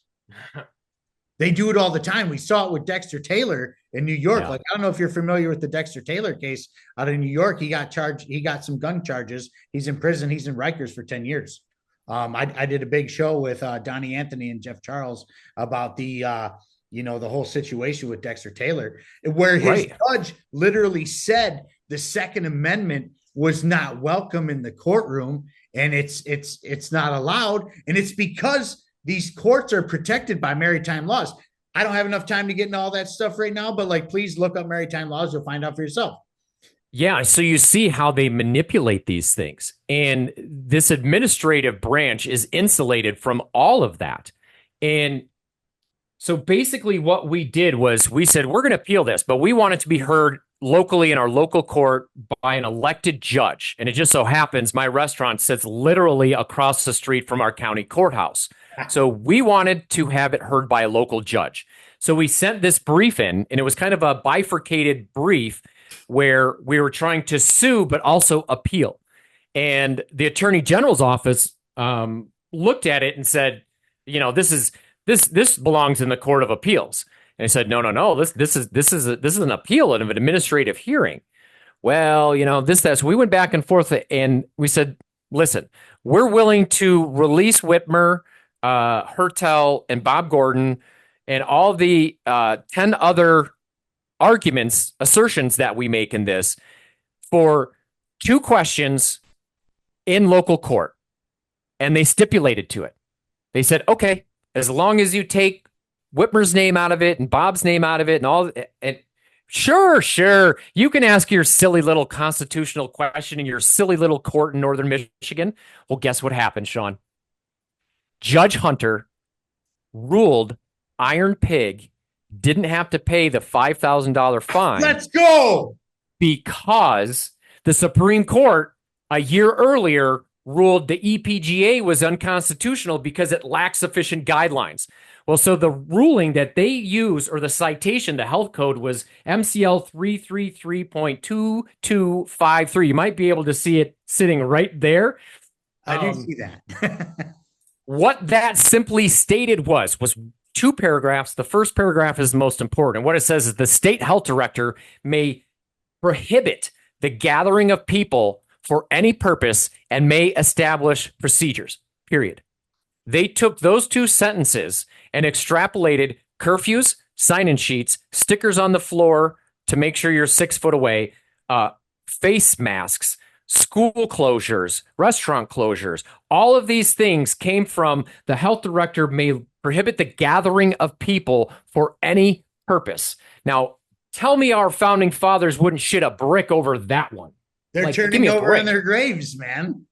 [SPEAKER 1] They do it all the time. We saw it with Dexter Taylor in New York. Yeah. Like, I don't know if you're familiar with the Dexter Taylor case out of New York. He got charged. He got some gun charges. He's in prison. He's in Rikers for 10 years. I did a big show with Donnie Anthony and Jeff Charles about the whole situation with Dexter Taylor, where his judge literally said the Second Amendment was not welcome in the courtroom, and it's not allowed. And it's because these courts are protected by maritime laws. I don't have enough time to get into all that stuff right now, but please look up maritime laws. You'll find out for yourself.
[SPEAKER 2] Yeah. So you see how they manipulate these things. And this administrative branch is insulated from all of that. And so basically what we did was we said, we're going to appeal this, but we want it to be heard locally in our local court by an elected judge. And it just so happens my restaurant sits literally across the street from our county courthouse. So we wanted to have it heard by a local judge. So we sent this brief in, and it was kind of a bifurcated brief where we were trying to sue, but also appeal. And the Attorney General's office looked at it and said, this belongs in the Court of Appeals. And I said, no, this is an appeal of an administrative hearing. Well, so we went back and forth, and we said, listen, we're willing to release Whitmer, Hertel, and Bob Gordon, and all the 10 other assertions that we make in this for 2 questions in local court. And they stipulated to it. They said, okay, as long as you take Whitmer's name out of it and Bob's name out of it and all, and sure, you can ask your silly little constitutional question in your silly little court in Northern Michigan. Well, guess what happened, Sean? Judge Hunter ruled Iron Pig didn't have to pay the $5,000 fine.
[SPEAKER 1] Let's go!
[SPEAKER 2] Because the Supreme Court a year earlier ruled the EPGA was unconstitutional because it lacked sufficient guidelines. Well, so the ruling that they use, or the citation, the health code, was MCL 333.2253. You might be able to see it sitting right there.
[SPEAKER 1] I do see that.
[SPEAKER 2] What that simply stated was 2 paragraphs. The first paragraph is the most important. What it says is the state health director may prohibit the gathering of people for any purpose and may establish procedures, period. They took those two sentences and extrapolated curfews, sign-in sheets, stickers on the floor to make sure you're 6 foot away, face masks, school closures, restaurant closures. All of these things came from the health director may prohibit the gathering of people for any purpose. Now, tell me our founding fathers wouldn't shit a brick over that one.
[SPEAKER 1] They're
[SPEAKER 2] Like, give
[SPEAKER 1] turning
[SPEAKER 2] me a
[SPEAKER 1] over
[SPEAKER 2] break.
[SPEAKER 1] in their graves, man.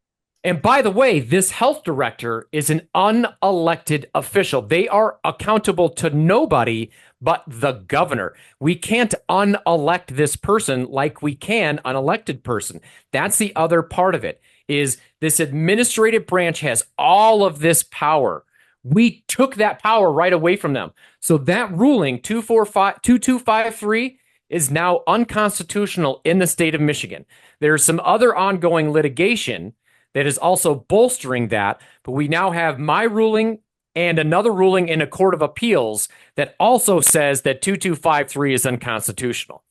[SPEAKER 2] And by the way, this health director is an unelected official. They are accountable to nobody but the governor. We can't unelect this person like we can an elected person. That's the other part of it, is this administrative branch has all of this power. We took that power right away from them. So that ruling 2253 is now unconstitutional in the state of Michigan. There's some other ongoing litigation that is also bolstering that, but we now have my ruling and another ruling in a court of appeals that also says that 2253 is unconstitutional.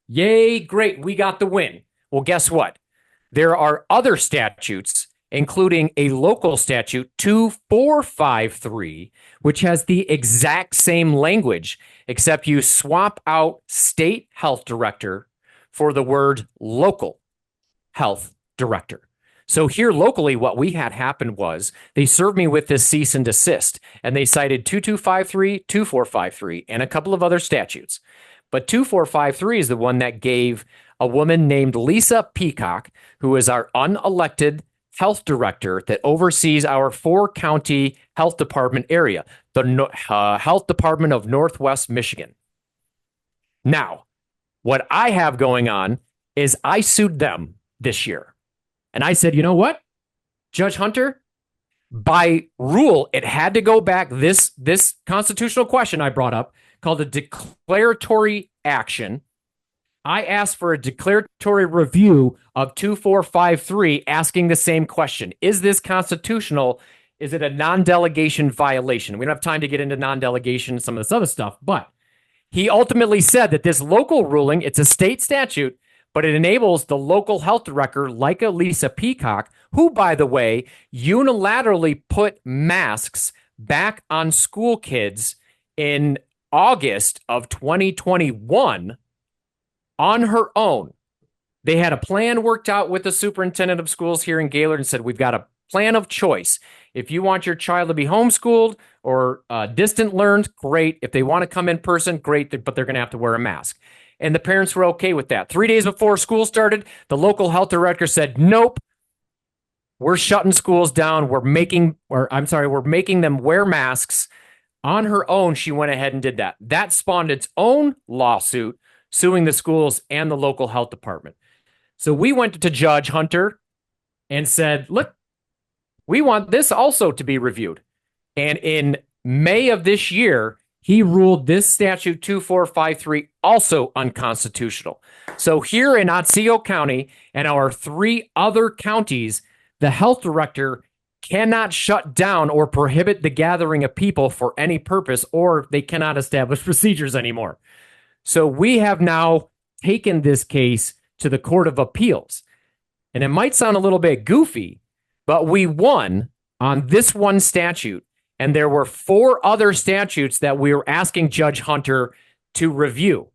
[SPEAKER 2] Yay, great, we got the win. Well, guess what? There are other statutes, including a local statute, 2453, which has the exact same language, except you swap out state health director for the word local health director. So here locally, what we had happen was they served me with this cease and desist, and they cited 2253, 2453, and a couple of other statutes. But 2453 is the one that gave a woman named Lisa Peacock, who is our unelected health director that oversees our 4-county health department area, the Health Department of Northwest Michigan. Now, what I have going on is I sued them this year. And I said, you know what, Judge Hunter, by rule, it had to go back. This constitutional question I brought up called a declaratory action. I asked for a declaratory review of 2453 asking the same question. Is this constitutional? Is it a non-delegation violation? We don't have time to get into non-delegation and some of this other stuff, but he ultimately said that this local ruling, it's a state statute, but it enables the local health director, like a Lisa Peacock, who, by the way, unilaterally put masks back on school kids in August of 2021 on her own. They had a plan worked out with the superintendent of schools here in Gaylord and said, we've got a plan of choice. If you want your child to be homeschooled or distant learned, great. If they want to come in person, great, but they're going to have to wear a mask. And the parents were okay with that. 3 days before school started, the local health director said, nope, we're shutting schools down. We're making them wear masks. On her own, she went ahead and did that. That spawned its own lawsuit suing the schools and the local health department. So we went to Judge Hunter and said, look, we want this also to be reviewed. And in May of this year, he ruled this statute 2453 also unconstitutional. So here in Otsego County and our 3 other counties, the health director cannot shut down or prohibit the gathering of people for any purpose, or they cannot establish procedures anymore. So we have now taken this case to the Court of Appeals. And it might sound a little bit goofy, but we won on this one statute. And there were 4 other statutes that we were asking Judge Hunter to review.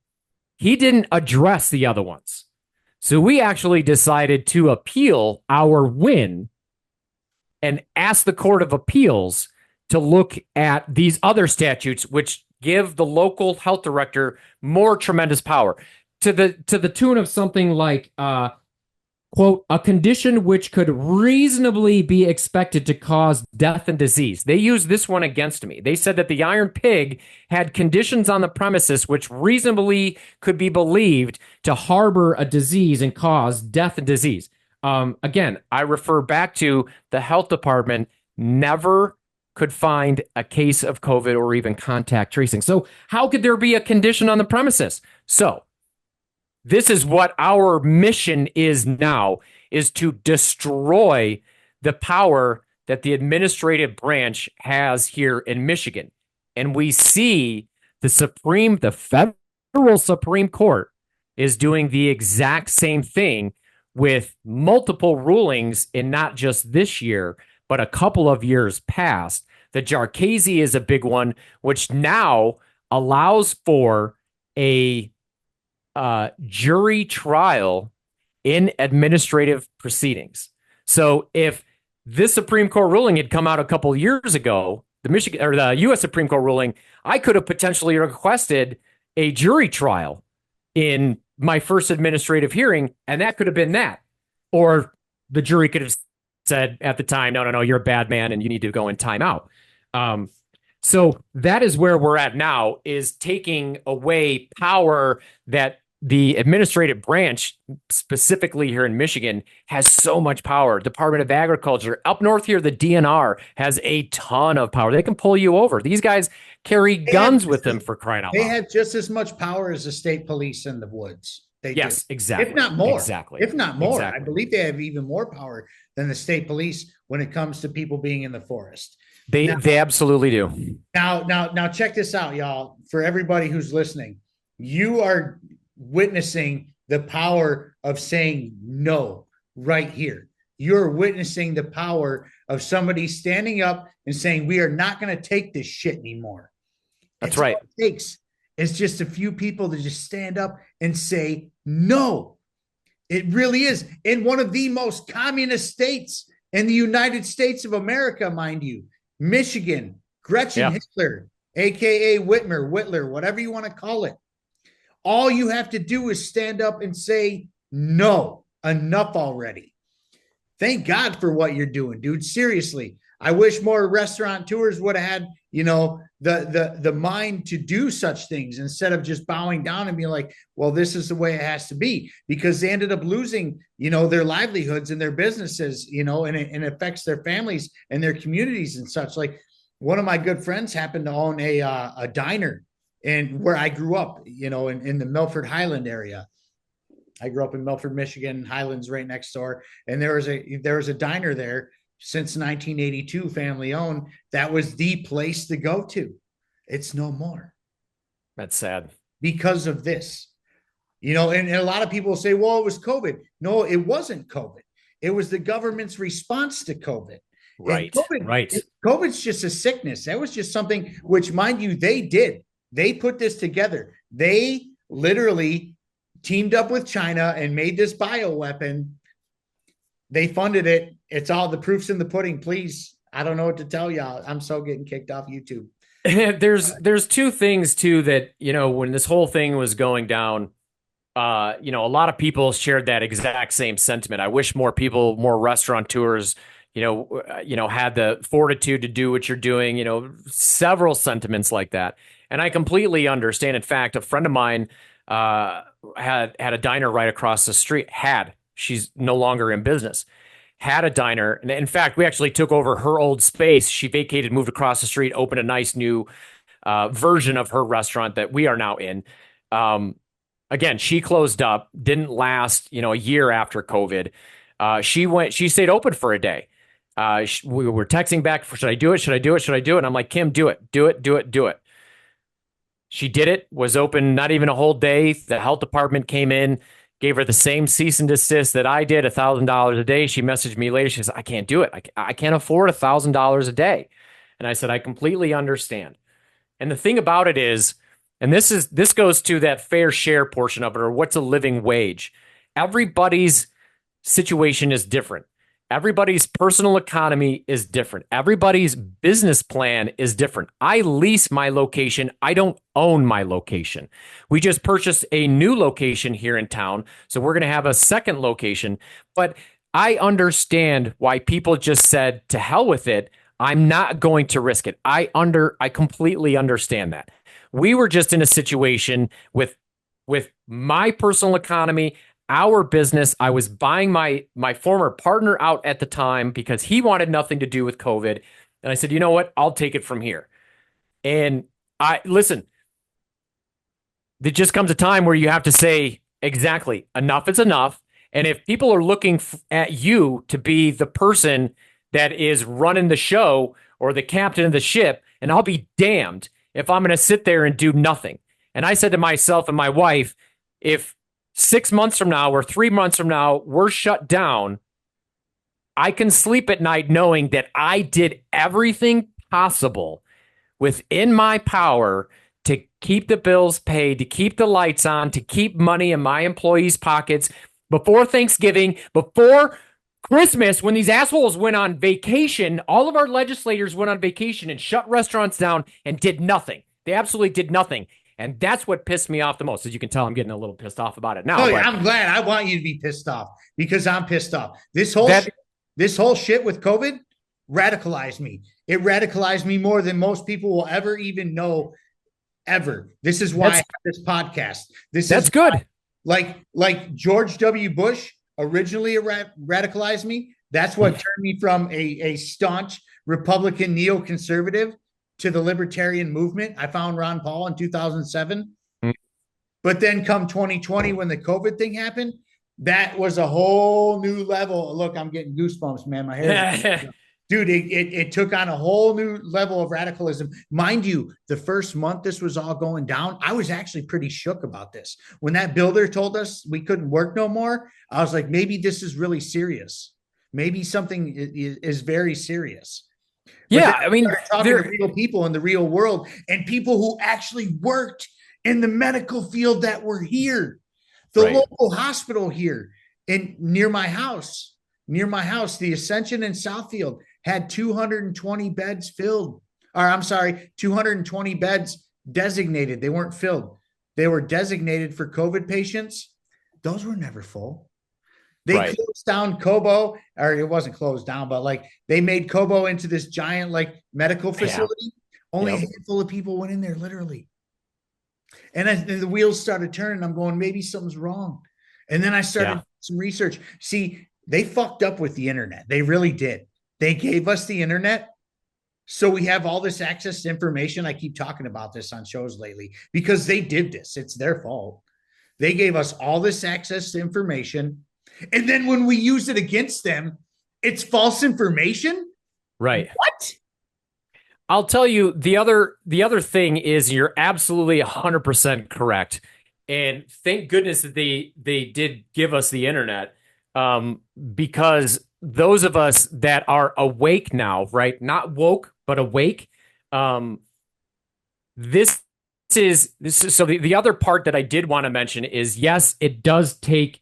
[SPEAKER 2] He didn't address the other ones. So we actually decided to appeal our win and ask the Court of Appeals to look at these other statutes, which give the local health director more tremendous power to the tune of something like, quote, a condition which could reasonably be expected to cause death and disease. They used this one against me. They said that the Iron Pig had conditions on the premises which reasonably could be believed to harbor a disease and cause death and disease. Again, I refer back to the health department never could find a case of COVID or even contact tracing. So how could there be a condition on the premises? So this is what our mission is now, is to destroy the power that the administrative branch has here in Michigan. And we see the federal Supreme Court is doing the exact same thing with multiple rulings in not just this year, but a couple of years past. The Jarchese is a big one, which now allows for a jury trial in administrative proceedings. So if this Supreme Court ruling had come out a couple of years ago, the Michigan or the U.S. Supreme Court ruling, I could have potentially requested a jury trial in my first administrative hearing, and that could have been that. Or the jury could have said at the time, no, you're a bad man and you need to go in timeout. So that is where we're at now, is taking away power that the administrative branch, specifically here in Michigan, has so much power. Department of Agriculture. Up north here, the DNR has a ton of power. They can pull you over. These guys carry guns with them, for crying out loud.
[SPEAKER 1] They have just as much power as the state police in the woods. They do.
[SPEAKER 2] Exactly.
[SPEAKER 1] If not more.
[SPEAKER 2] Exactly.
[SPEAKER 1] If not more.
[SPEAKER 2] Exactly.
[SPEAKER 1] I believe they have even more power than the state police when it comes to people being in the forest.
[SPEAKER 2] They absolutely do.
[SPEAKER 1] Now check this out, y'all. For everybody who's listening, you are witnessing the power of saying no right here. You're witnessing the power of somebody standing up and saying, we are not going to take this shit anymore.
[SPEAKER 2] That's right.
[SPEAKER 1] All it takes is just a few people to just stand up and say no. It really is. In one of the most communist states in the United States of America, mind you, Michigan, Gretchen Hitler, aka Whitmer, whatever you want to call it. All you have to do is stand up and say, no, enough already. Thank God for what you're doing, dude. Seriously. I wish more restaurateurs would have had, the mind to do such things instead of just bowing down and being like, well, this is the way it has to be, because they ended up losing, their livelihoods and their businesses, and it affects their families and their communities and such. Like, one of my good friends happened to own a diner and where I grew up, in the Milford Highland area. I grew up in Milford, Michigan. Highlands right next door. And there was a diner there since 1982, family owned. That was the place to go to. It's no more.
[SPEAKER 2] That's sad.
[SPEAKER 1] Because of this, and a lot of people say, well, it was COVID. No, it wasn't COVID. It was the government's response to COVID.
[SPEAKER 2] Right. Right.
[SPEAKER 1] COVID's just a sickness. That was just something which, mind you, they did. They put this together. They literally teamed up with China and made this bioweapon. They funded it. It's all the proofs in the pudding. Please. I don't know what to tell y'all. I'm so getting kicked off YouTube.
[SPEAKER 2] There's two things too that, when this whole thing was going down, a lot of people shared that exact same sentiment. I wish more people, more restaurateurs, had the fortitude to do what you're doing, several sentiments like that. And I completely understand. In fact, a friend of mine had a diner right across the street. She's no longer in business. Had a diner. And in fact, we actually took over her old space. She vacated, moved across the street, opened a nice new version of her restaurant that we are now in. Again, she closed up, didn't last, a year after COVID. She stayed open for a day. We were texting back, should I do it? Should I do it? Should I do it? And I'm like, Kim, do it. She did it, was open not even a whole day. The health department came in, gave her the same cease and desist that I did, $1,000 a day. She messaged me later. She says, I can't do it. I can't afford $1,000 a day. And I said, I completely understand. And the thing about it is, and this goes to that fair share portion of it, or what's a living wage. Everybody's situation is different. Everybody's personal economy is different. Everybody's business plan is different. I lease my location. I don't own my location. We just purchased a new location here in town, so we're going to have a second location. But I understand why people just said, to hell with it. I'm not going to risk it. I completely understand that. We were just in a situation with my personal economy, our business. I was buying my former partner out at the time because he wanted nothing to do with COVID. And I said, you know what? I'll take it from here. And listen, there just comes a time where you have to say, exactly, enough is enough. And if people are looking at you to be the person that is running the show or the captain of the ship, and I'll be damned if I'm going to sit there and do nothing. And I said to myself and my wife, if 6 months from now or 3 months from now, we're shut down, I can sleep at night knowing that I did everything possible within my power to keep the bills paid, to keep the lights on, to keep money in my employees' pockets before Thanksgiving, before Christmas, when these assholes went on vacation. All of our legislators went on vacation and shut restaurants down and did nothing. They absolutely did nothing. And that's what pissed me off the most. As you can tell, I'm getting a little pissed off about it now.
[SPEAKER 1] Oh, yeah, I'm glad. I want you to be pissed off because I'm pissed off. This whole shit with COVID radicalized me. It radicalized me more than most people will ever even know ever. This is why I have this podcast.
[SPEAKER 2] That's good.
[SPEAKER 1] Like George W. Bush originally radicalized me. That's what turned me from a staunch Republican neoconservative to the libertarian movement. I found Ron Paul in 2007. But then come 2020, when the COVID thing happened, that was a whole new level. Look, I'm getting goosebumps, man. My hair. Dude, it took on a whole new level of radicalism. Mind you, the first month this was all going down, I was actually pretty shook about this. When that builder told us we couldn't work no more, I was like, maybe this is really serious. Maybe something is very serious.
[SPEAKER 2] Yeah, I mean,
[SPEAKER 1] talking to real people in the real world and people who actually worked in the medical field that were here. The local hospital here near my house, the Ascension in Southfield had 220 beds filled. Or I'm sorry, 220 beds designated. They weren't filled. They were designated for COVID patients. Those were never full. They closed down Cobo, or it wasn't closed down, but like they made Cobo into this giant like medical facility. Only a handful of people went in there, literally. And then the wheels started turning. I'm going, maybe something's wrong. And then I started some research. See, they fucked up with the internet. They really did. They gave us the internet. So we have all this access to information. I keep talking about this on shows lately because they did this. It's their fault. They gave us all this access to information. And then when we use it against them, it's false information.
[SPEAKER 2] Right.
[SPEAKER 1] What?
[SPEAKER 2] I'll tell you the other thing is you're absolutely 100% correct. And thank goodness that they did give us the internet, because those of us that are awake now, right? Not woke, but awake. This is so the other part that I did want to mention is, yes, it does take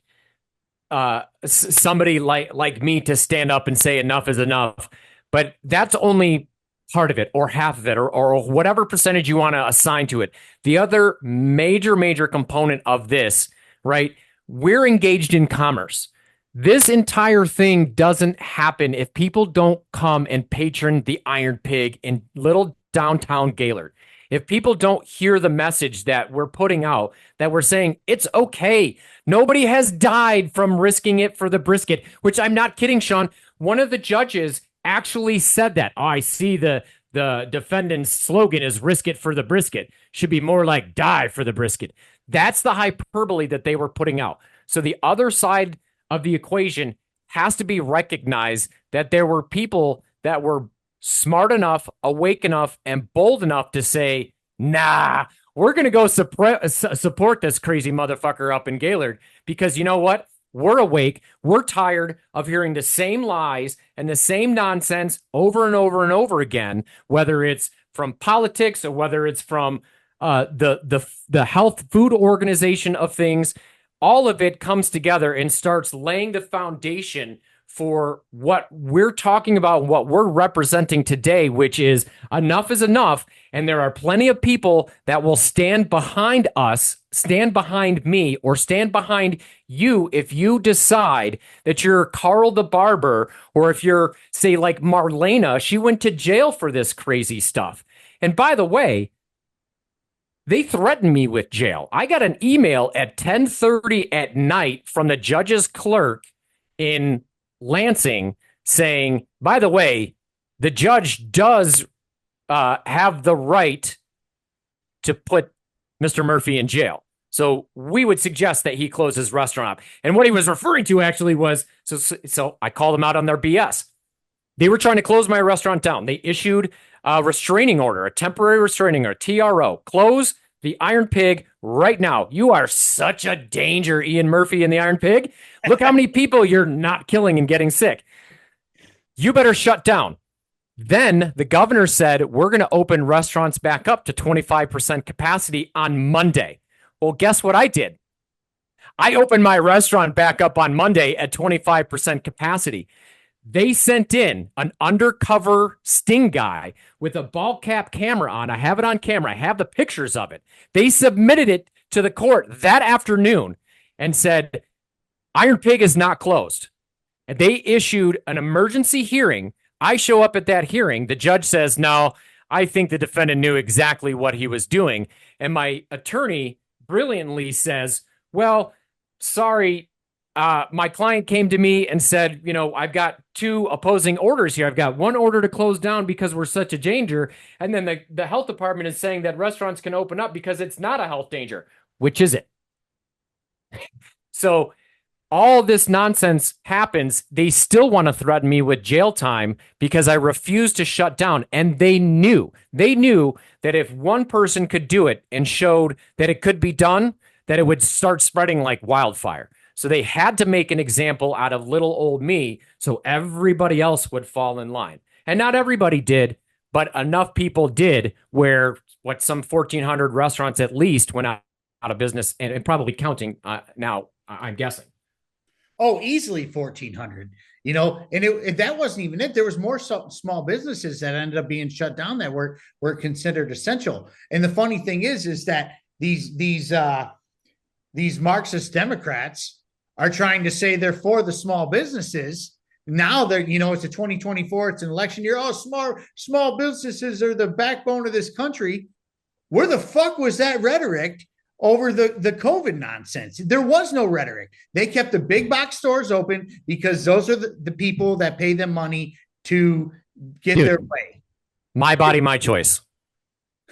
[SPEAKER 2] somebody like me to stand up and say enough is enough, but that's only part of it or half of it or whatever percentage you want to assign to it. The other major component of this, right? We're engaged in commerce. This entire thing doesn't happen if people don't come and patron the Iron Pig in little downtown Gaylord. If people don't hear the message that we're putting out, that we're saying it's okay. Nobody has died from risking it for the brisket, which I'm not kidding, Sean. One of the judges actually said that. Oh, I see the defendant's slogan is risk it for the brisket. Should be more like die for the brisket. That's the hyperbole that they were putting out. So the other side of the equation has to be recognized that there were people that were smart enough, awake enough, and bold enough to say, nah, we're going to go support this crazy motherfucker up in Gaylord because you know what? We're awake. We're tired of hearing the same lies and the same nonsense over and over and over again, whether it's from politics or whether it's from the health food organization of things. All of it comes together and starts laying the foundation for what we're talking about, what we're representing today, which is enough is enough. And there are plenty of people that will stand behind us, stand behind me, or stand behind you if you decide that you're Carl the barber, or if you're, say, like Marlena, she went to jail for this crazy stuff. And by the way, they threatened me with jail. I got an email at 10:30 at night from the judge's clerk in Lansing saying, by the way, the judge does have the right to put Mr. Murphy in jail. So we would suggest that he close his restaurant up. And what he was referring to actually was, so I called them out on their BS. They were trying to close my restaurant down. They issued a restraining order, a temporary restraining order, TRO, close the Iron Pig right now. You are such a danger, Ian Murphy and the Iron Pig. Look how many people you're not killing and getting sick. You better shut down. Then the governor said, we're going to open restaurants back up to 25% capacity on Monday. Well, guess what I did? I opened my restaurant back up on Monday at 25% capacity. They sent in an undercover sting guy with a ball cap camera on. I have it on camera. I have the pictures of it. They submitted it to the court that afternoon and said, Iron Pig is not closed. And they issued an emergency hearing. I show up at that hearing. The judge says, no, I think the defendant knew exactly what he was doing. And my attorney brilliantly says, well, sorry, my client came to me and said, I've got two opposing orders here. I've got one order to close down because we're such a danger. And then the health department is saying that restaurants can open up because it's not a health danger. Which is it? So all this nonsense happens. They still want to threaten me with jail time because I refuse to shut down. And they knew that if one person could do it and showed that it could be done, that it would start spreading like wildfire. So they had to make an example out of little old me so everybody else would fall in line. And not everybody did, but enough people did where some 1,400 restaurants at least went out of business and probably counting now, I'm guessing.
[SPEAKER 1] Oh, easily 1,400, and that wasn't even it. There was more small businesses that ended up being shut down that were considered essential. And the funny thing is that these Marxist Democrats are trying to say they're for the small businesses. Now they're, it's a 2024, it's an election year. Oh, small businesses are the backbone of this country. Where the fuck was that rhetoric over the COVID nonsense? There was no rhetoric. They kept the big box stores open because those are the people that pay them money to get their way.
[SPEAKER 2] My body, my choice.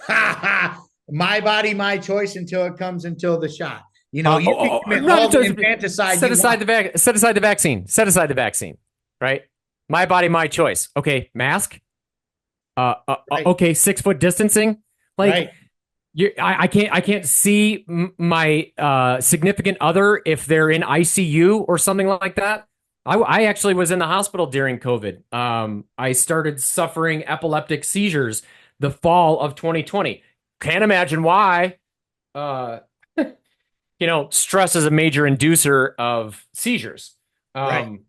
[SPEAKER 1] My body, my choice until the shot. You can commit all the infanticide.
[SPEAKER 2] Set aside the vaccine. Set aside the vaccine. Right? My body, my choice. Okay, mask. Right. Okay, 6 foot distancing. Like, right. I can't see my significant other if they're in ICU or something like that. I actually was in the hospital during COVID. I started suffering epileptic seizures the fall of 2020. Can't imagine why. Stress is a major inducer of seizures. Right.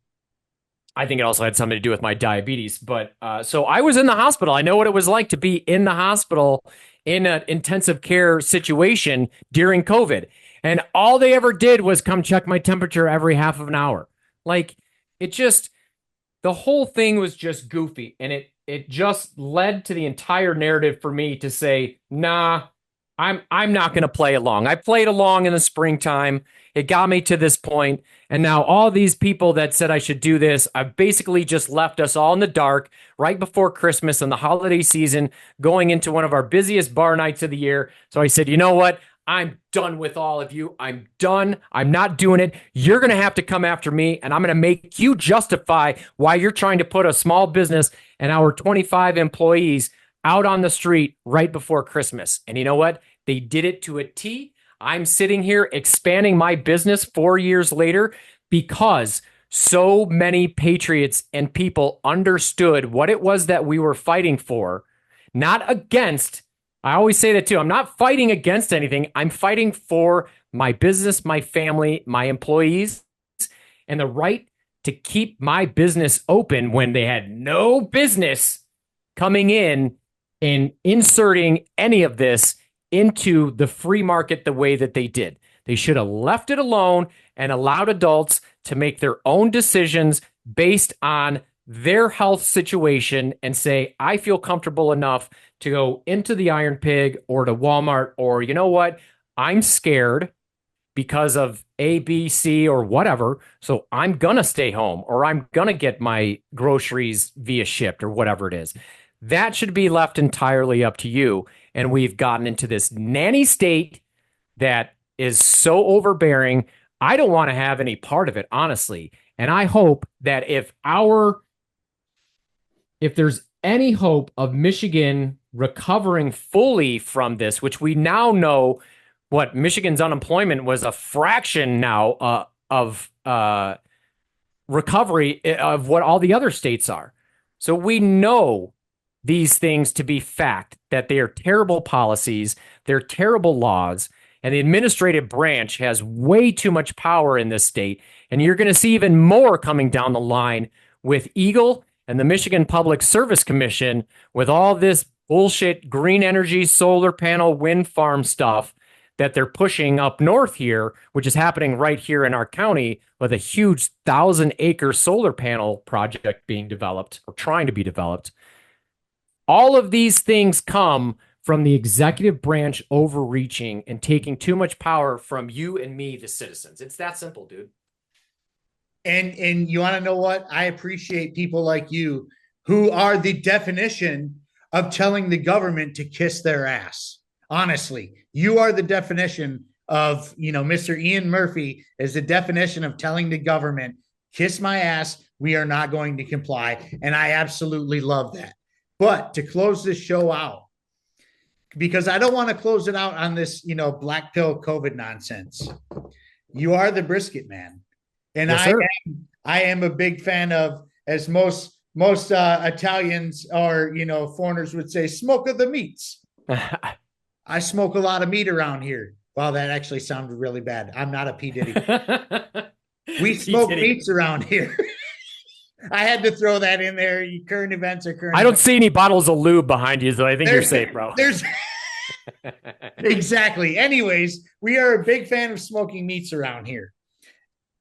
[SPEAKER 2] I think it also had something to do with my diabetes. But so I was in the hospital. I know what it was like to be in the hospital in an intensive care situation during COVID. And all they ever did was come check my temperature every half of an hour. Like, the whole thing was just goofy. And it just led to the entire narrative for me to say, nah, I'm not going to play along. I played along in the springtime. It got me to this point. And now all these people that said I should do this, I've basically just left us all in the dark right before Christmas and the holiday season, going into one of our busiest bar nights of the year. So I said, you know what? I'm done with all of you. I'm done. I'm not doing it. You're going to have to come after me, and I'm going to make you justify why you're trying to put a small business and our 25 employees out on the street right before Christmas. And you know what? They did it to a T. I'm sitting here expanding my business 4 years later because so many patriots and people understood what it was that we were fighting for, not against. I always say that too. I'm not fighting against anything. I'm fighting for my business, my family, my employees, and the right to keep my business open when they had no business coming in and inserting any of this into the free market the way that they did. They should have left it alone and allowed adults to make their own decisions based on their health situation and say, I feel comfortable enough to go into the Iron Pig or to Walmart, or you know what? I'm scared because of A, B, C, or whatever. So I'm going to stay home, or I'm going to get my groceries via shipped, or whatever it is. That should be left entirely up to you. And we've gotten into this nanny state that is so overbearing. I don't want to have any part of it, honestly. And I hope that if there's any hope of Michigan recovering fully from this, which we now know what Michigan's unemployment was a fraction now of recovery of what all the other states are. So we know these things to be fact, that they are terrible policies, they're terrible laws, and the administrative branch has way too much power in this state. And you're going to see even more coming down the line with Eagle and the Michigan Public Service Commission with all this bullshit green energy, solar panel, wind farm stuff that they're pushing up north here, which is happening right here in our county with a huge 1,000-acre solar panel project being developed or trying to be developed. All of these things come from the executive branch overreaching and taking too much power from you and me, the citizens. It's that simple, dude.
[SPEAKER 1] And you want to know what? I appreciate people like you who are the definition of telling the government to kiss their ass. Honestly, you are the definition of, Mr. Ian Murphy is the definition of telling the government, kiss my ass. We are not going to comply. And I absolutely love that. But to close this show out, because I don't want to close it out on this, black pill COVID nonsense. You are the brisket man. And
[SPEAKER 2] yes,
[SPEAKER 1] I am a big fan of, as most Italians or, foreigners would say, smoke of the meats. I smoke a lot of meat around here. Wow, that actually sounded really bad. I'm not a P. Diddy. We smoke meats around here. I had to throw that in there. Current events are current.
[SPEAKER 2] I don't see any bottles of lube behind you, so I think you're safe, bro.
[SPEAKER 1] Exactly. Anyways, we are a big fan of smoking meats around here.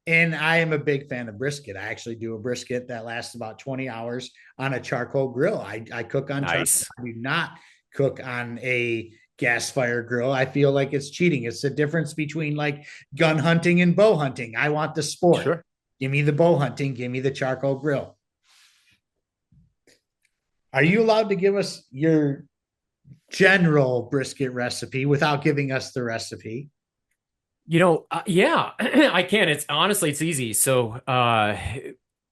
[SPEAKER 1] And I am a big fan of brisket. I actually do a brisket that lasts about 20 hours on a charcoal grill. I cook on
[SPEAKER 2] nice.
[SPEAKER 1] charcoal. I do not cook on a gas fire grill. I feel like it's cheating. It's the difference between like gun hunting and bow hunting. I want the sport.
[SPEAKER 2] Sure.
[SPEAKER 1] Give me the bow hunting. Give me the charcoal grill. Are you allowed to give us your general brisket recipe without giving us the recipe?
[SPEAKER 2] Yeah, I can. It's easy. So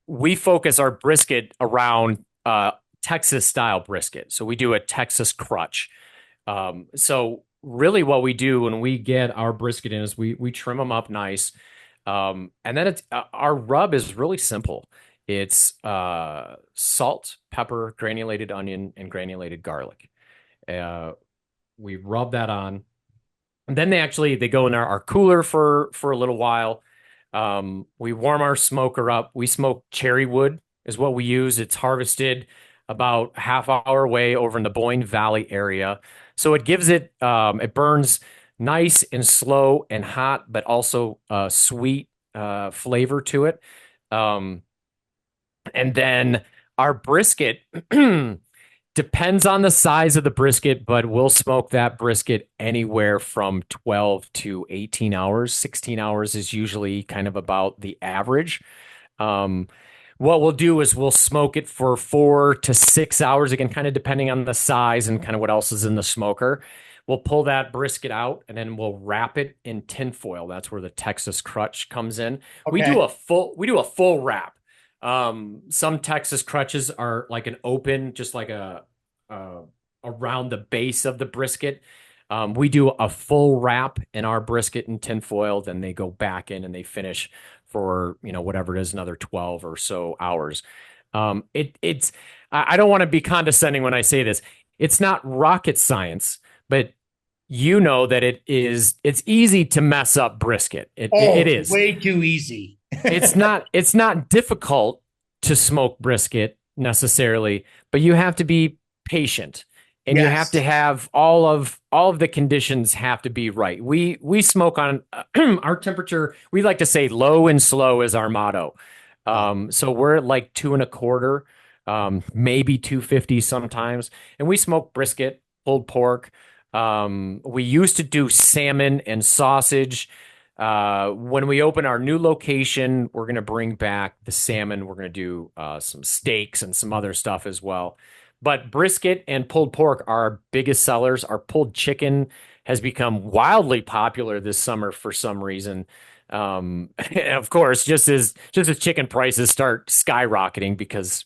[SPEAKER 2] we focus our brisket around Texas style brisket. So we do a Texas crutch. So really what we do when we get our brisket in is we trim them up nice. And then our rub is really simple. It's salt, pepper, granulated onion, and granulated garlic. We rub that on. And then they go in our cooler for a little while. We warm our smoker up. We smoke cherry wood is what we use. It's harvested about half hour away over in the Boyne Valley area. So it gives it burns nice and slow and hot, but also sweet flavor to it. And then our brisket depends on the size of the brisket, but we'll smoke that brisket anywhere from 12 to 18 hours. 16 hours is usually kind of about the average. What we'll do is we'll smoke it for 4 to 6 hours, again, kind of depending on the size and kind of what else is in the smoker. We'll pull that brisket out and then we'll wrap it in tin-foil. That's where the Texas crutch comes in. Okay. We do a full wrap. Some Texas crutches are like an open, just like around the base of the brisket. We do a full wrap in our brisket in tinfoil, then they go back in and they finish for, whatever it is, another 12 or so hours. I don't want to be condescending when I say this. It's not rocket science, but that it's easy to mess up brisket. It is
[SPEAKER 1] way too easy.
[SPEAKER 2] It's not difficult to smoke brisket necessarily, but you have to be patient and you have to have all of the conditions have to be right. We smoke on our temperature. We like to say low and slow is our motto. So we're at like 2.25, maybe 250 sometimes. And we smoke brisket, pulled pork. We used to do salmon and sausage. When we open our new location, we're going to bring back the salmon. We're going to do some steaks and some other stuff as well. But brisket and pulled pork are our biggest sellers. Our pulled chicken has become wildly popular this summer for some reason. And of course, just as chicken prices start skyrocketing because,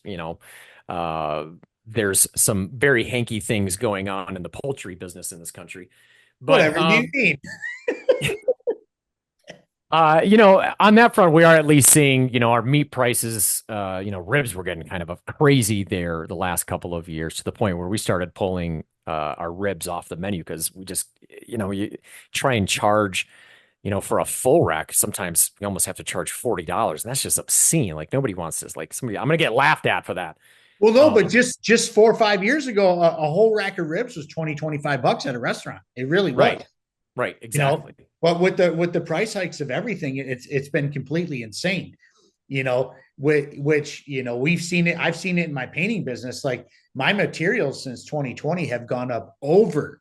[SPEAKER 2] there's some very hanky things going on in the poultry business in this country. But
[SPEAKER 1] Whatever you mean.
[SPEAKER 2] on that front, we are at least seeing, our meat prices, ribs were getting kind of a crazy there the last couple of years to the point where we started pulling our ribs off the menu because we just, you try and charge, for a full rack. Sometimes we almost have to charge $40, and that's just obscene. Like nobody wants this. Like I'm gonna get laughed at for that.
[SPEAKER 1] Well, no, but
[SPEAKER 2] Um,
[SPEAKER 1] just 4 or 5 years ago, a whole rack of ribs was 20, 25 bucks at a restaurant. It really was.
[SPEAKER 2] right, right,
[SPEAKER 1] You know,
[SPEAKER 2] exactly.
[SPEAKER 1] but with the price hikes of everything, it's been completely insane. Which we've seen it. I've seen it in my painting business. Like my materials since 2020 have gone up over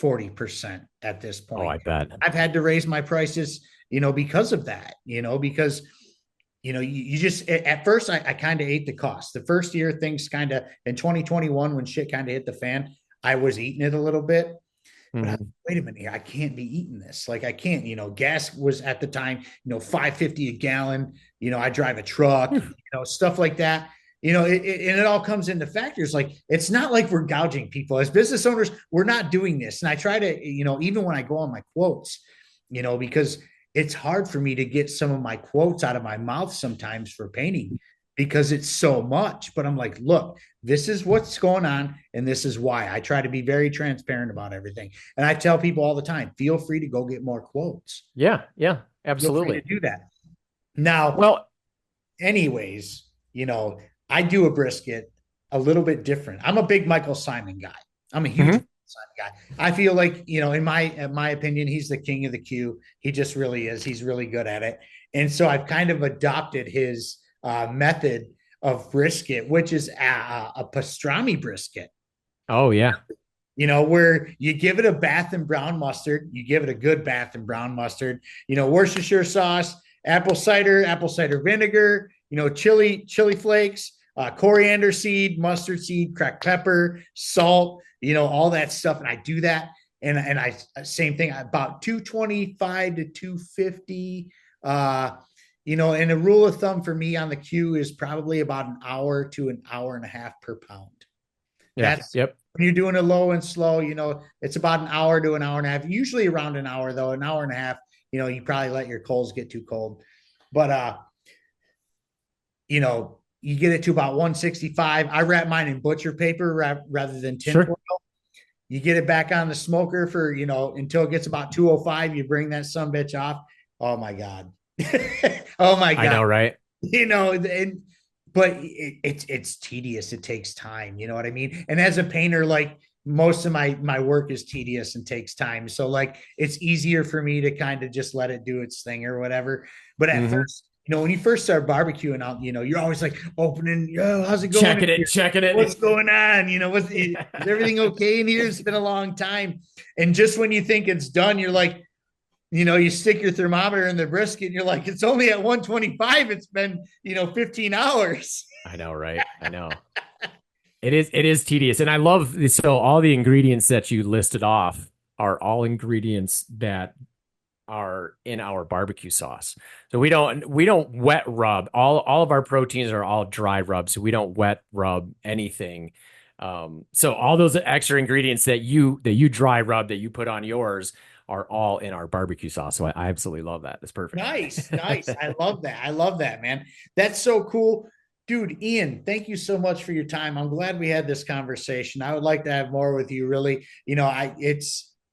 [SPEAKER 1] 40% at this
[SPEAKER 2] Oh,
[SPEAKER 1] point.
[SPEAKER 2] I bet.
[SPEAKER 1] I've had to raise my prices, because of that. Because you just at first I kind of ate the cost. The first year things kind of in 2021 when shit kind of hit the fan, I was eating it a little bit. But
[SPEAKER 2] Mhm.
[SPEAKER 1] wait a minute, I can't be eating this. Like I can't, gas was at the time, 550 a gallon. I drive a truck, stuff like that. And it all comes into factors. Like it's not like we're gouging people as business owners. We're not doing this. And I try to, even when I go on my quotes, because it's hard for me to get some of my quotes out of my mouth sometimes for painting because it's so much. But I'm like, look, this is what's going on and this is why. I try to be very transparent about everything. And I tell people all the time, feel free to go get more quotes.
[SPEAKER 2] Yeah, yeah,
[SPEAKER 1] Feel free to
[SPEAKER 2] absolutely.
[SPEAKER 1] do that. Now,
[SPEAKER 2] Well,
[SPEAKER 1] anyways, I do a brisket a little bit different. I'm a big Michael Simon guy. I'm a huge
[SPEAKER 2] mhm.
[SPEAKER 1] Simon guy. I feel like, in my opinion, he's the king of the queue. He just really is. He's really good at it. And so I've kind of adopted his method of brisket, which is a pastrami brisket.
[SPEAKER 2] Oh yeah.
[SPEAKER 1] Where you give it a Bath and Brown mustard, you give it a good Bath and Brown mustard, Worcestershire sauce, apple cider vinegar, chili flakes, coriander seed, mustard seed, cracked pepper, salt, all that stuff. And I do that. And I, same thing, about 225 to 250. And a rule of thumb for me on the queue is probably about an hour to an hour and a half per pound.
[SPEAKER 2] Yeah.
[SPEAKER 1] That's
[SPEAKER 2] Yep.
[SPEAKER 1] when you're doing it low and slow, it's about an hour to an hour and a half, usually around an hour, though, an hour and a half, you probably let your coals get too cold. But, you get it to about 165. I wrap mine in butcher paper rather than tinfoil.
[SPEAKER 2] Sure.
[SPEAKER 1] You get it back on the smoker for, until it gets about 205. You bring that some bitch off. Oh my God. Oh my
[SPEAKER 2] I
[SPEAKER 1] God.
[SPEAKER 2] know, right?
[SPEAKER 1] And but it's tedious. It takes time. You know what I mean? And as a painter, like most of my work is tedious and takes time. So like it's easier for me to kind of just let it do its thing or whatever. But at
[SPEAKER 2] Hmm.
[SPEAKER 1] first, when you first start barbecuing out, you're always like opening, yo, how's it going in
[SPEAKER 2] Checking it,
[SPEAKER 1] here?
[SPEAKER 2] checking
[SPEAKER 1] What's
[SPEAKER 2] it.
[SPEAKER 1] going on? Is everything okay in here? It's been a long time. And just when you think it's done, you're like, you stick your thermometer in the brisket and you're like, it's only at 125. It's been, 15 hours.
[SPEAKER 2] I know, right? I know. It is tedious. And I love so all the ingredients that you listed off are all ingredients that are in our barbecue sauce. So we don't wet rub. All of our proteins are all dry rub, so we don't wet rub anything. So all those extra ingredients that you dry rub that you put on yours are all in our barbecue sauce. So I absolutely love that. It's perfect.
[SPEAKER 1] Nice, nice. I love that. I love that, man. That's so cool. Dude, Ian, thank you so much for your time. I'm glad we had this conversation. I would like to have more with you, really.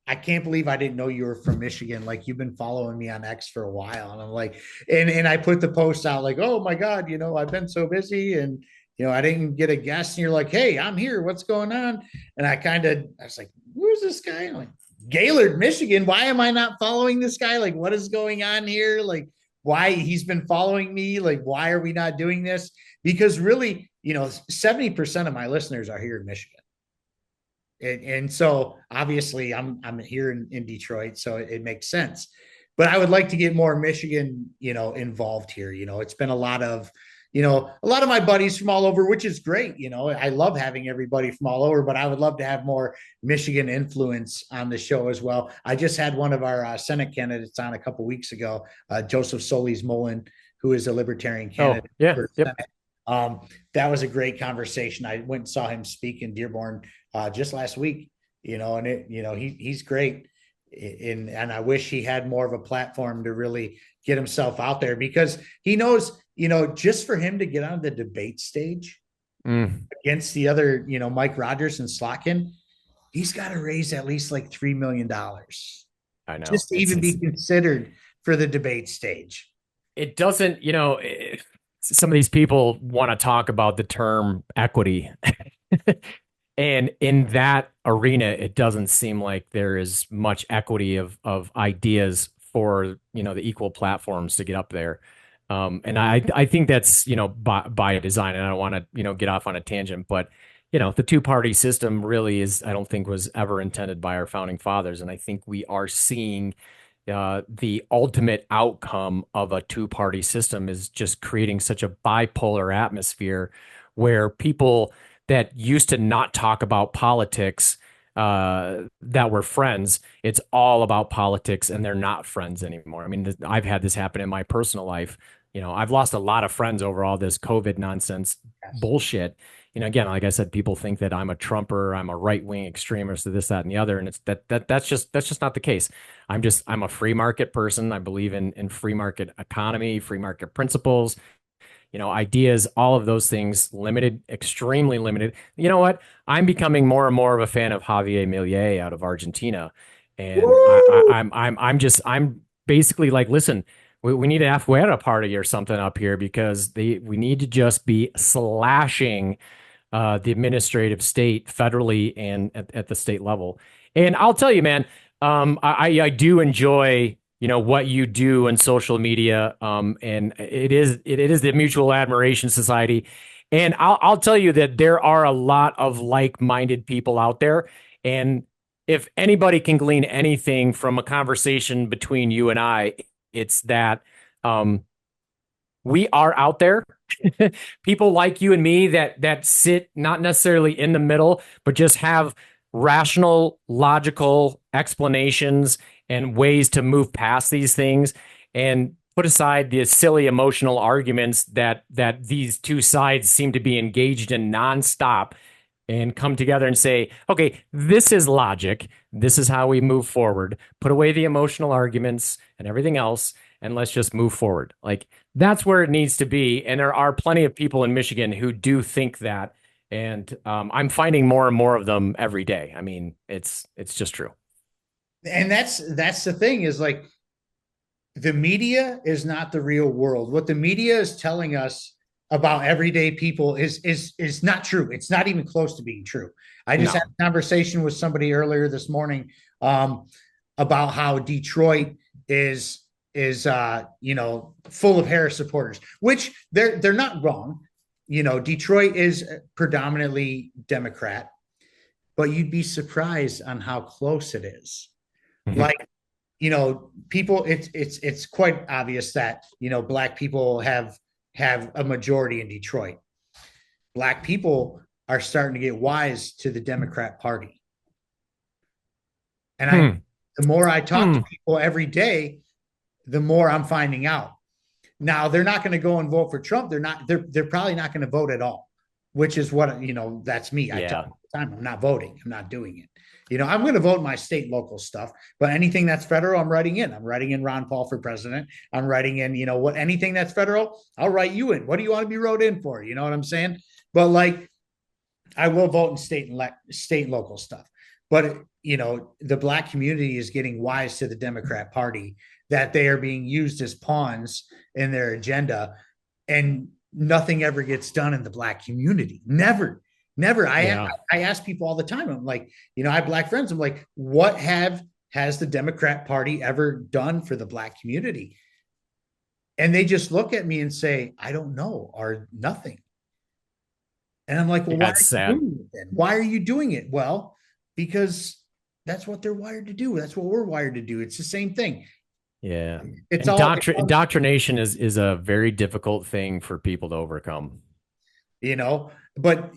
[SPEAKER 1] I can't believe I didn't know you were from Michigan. Like you've been following me on X for a while. And I'm like, and I put the post out like, oh my God, I've been so busy and I didn't get a guest. And you're like, hey, I'm here. What's going on? And I was like, where's this guy? I'm like, Gaylord, Michigan. Why am I not following this guy? Like, what is going on here? Like, why he's been following me? Like, why are we not doing this? Because really, 70% of my listeners are here in Michigan. And so obviously I'm here in Detroit, so it makes sense. But I would like to get more Michigan, involved here. It's been a lot of my buddies from all over, which is great. I love having everybody from all over, but I would love to have more Michigan influence on the show as well. I just had one of our Senate candidates on a couple weeks ago, Joseph Solis Mullen, who is a libertarian
[SPEAKER 2] Oh,
[SPEAKER 1] candidate
[SPEAKER 2] yeah.
[SPEAKER 1] for
[SPEAKER 2] Yep.
[SPEAKER 1] Senate. Um, that was a great conversation. I went and saw him speak in Dearborn just last week, and he's great. And I wish he had more of a platform to really get himself out there, because he knows, just for him to get on the debate stage
[SPEAKER 2] Mm,
[SPEAKER 1] against the other, Mike Rogers and Slotkin, he's got to raise at least like $3 million
[SPEAKER 2] I know.
[SPEAKER 1] just to even be considered for the debate stage.
[SPEAKER 2] It doesn't, some of these people want to talk about the term equity. And in that arena, it doesn't seem like there is much equity of ideas for, the equal platforms to get up there. And I think that's, by design, and I don't want to, get off on a tangent, but, the two-party system really is, I don't think was ever intended by our founding fathers. And I think we are seeing the ultimate outcome of a two-party system is just creating such a bipolar atmosphere where people that used to not talk about politics that were friends, it's all about politics and they're not friends anymore. I mean, I've had this happen in my personal life. I've lost a lot of friends over all this COVID nonsense bullshit. Again, like I said, people think that I'm a Trumper, I'm a right-wing extremist, or this, that, and the other, and it's that's just not the case. I'm a free market person. I believe in free market economy, free market principles, ideas, all of those things, limited, extremely limited. You know what? I'm becoming more and more of a fan of Javier Milei out of Argentina, and I'm basically like, listen, we need a Afuera party or something up here because we need to just be slashing the administrative state federally and at the state level. And I'll tell you, man, I do enjoy what you do in social media, and it is the Mutual Admiration Society, and I'll tell you that there are a lot of like-minded people out there, and if anybody can glean anything from a conversation between you and I, it's that um, we are out there. People like you and me that sit not necessarily in the middle, but just have rational, logical explanations and ways to move past these things and put aside the silly emotional arguments that these two sides seem to be engaged in nonstop and come together and say, okay, this is logic. This is how we move forward. Put away the emotional arguments and everything else, and let's just move forward. Like that's where it needs to be. And there are plenty of people in Michigan who do think that. And I'm finding more and more of them every day. I mean, it's just true.
[SPEAKER 1] And that's the thing, is like, the media is not the real world. What the media is telling us about everyday people is not true. It's not even close to being true. I just
[SPEAKER 2] No.
[SPEAKER 1] had a conversation with somebody earlier this morning about how Detroit is full of Harris supporters, which they're not wrong. Detroit is predominantly Democrat, but you'd be surprised on how close it is.
[SPEAKER 2] Mhm.
[SPEAKER 1] Like, people, it's quite obvious that black people have a majority in Detroit. Black people are starting to get wise to the Democrat Party, and
[SPEAKER 2] Hmm.
[SPEAKER 1] the more I talk to
[SPEAKER 2] Hmm.
[SPEAKER 1] people every day, the more I'm finding out. Now they're not going to go and vote for Trump. They're probably not going to vote at all, which is what, that's me. I tell
[SPEAKER 2] Yeah.
[SPEAKER 1] them all the time, I'm not voting. I'm not doing it. I'm going to vote my state local stuff, but anything that's federal, I'm writing in. I'm writing in Ron Paul for president. I'm writing in, anything that's federal, I'll write you in. What do you want to be wrote in for? You know what I'm saying? But like, I will vote in state and local stuff. But the black community is getting wise to the Democrat Party, that they are being used as pawns in their agenda, and nothing ever gets done in the black community. Never, never. I
[SPEAKER 2] Yeah.
[SPEAKER 1] I ask people all the time. I'm like, I have black friends. I'm like, what has the Democrat Party ever done for the black community? And they just look at me and say, I don't know, or nothing. And I'm like, well,
[SPEAKER 2] Yeah.
[SPEAKER 1] why are
[SPEAKER 2] It's
[SPEAKER 1] you
[SPEAKER 2] sad.
[SPEAKER 1] doing it then? Why are you doing it? Well, because that's what they're wired to do. That's what we're wired to do. It's the same thing.
[SPEAKER 2] Yeah.
[SPEAKER 1] It's all,
[SPEAKER 2] Indoctrination is a very difficult thing for people to overcome.
[SPEAKER 1] but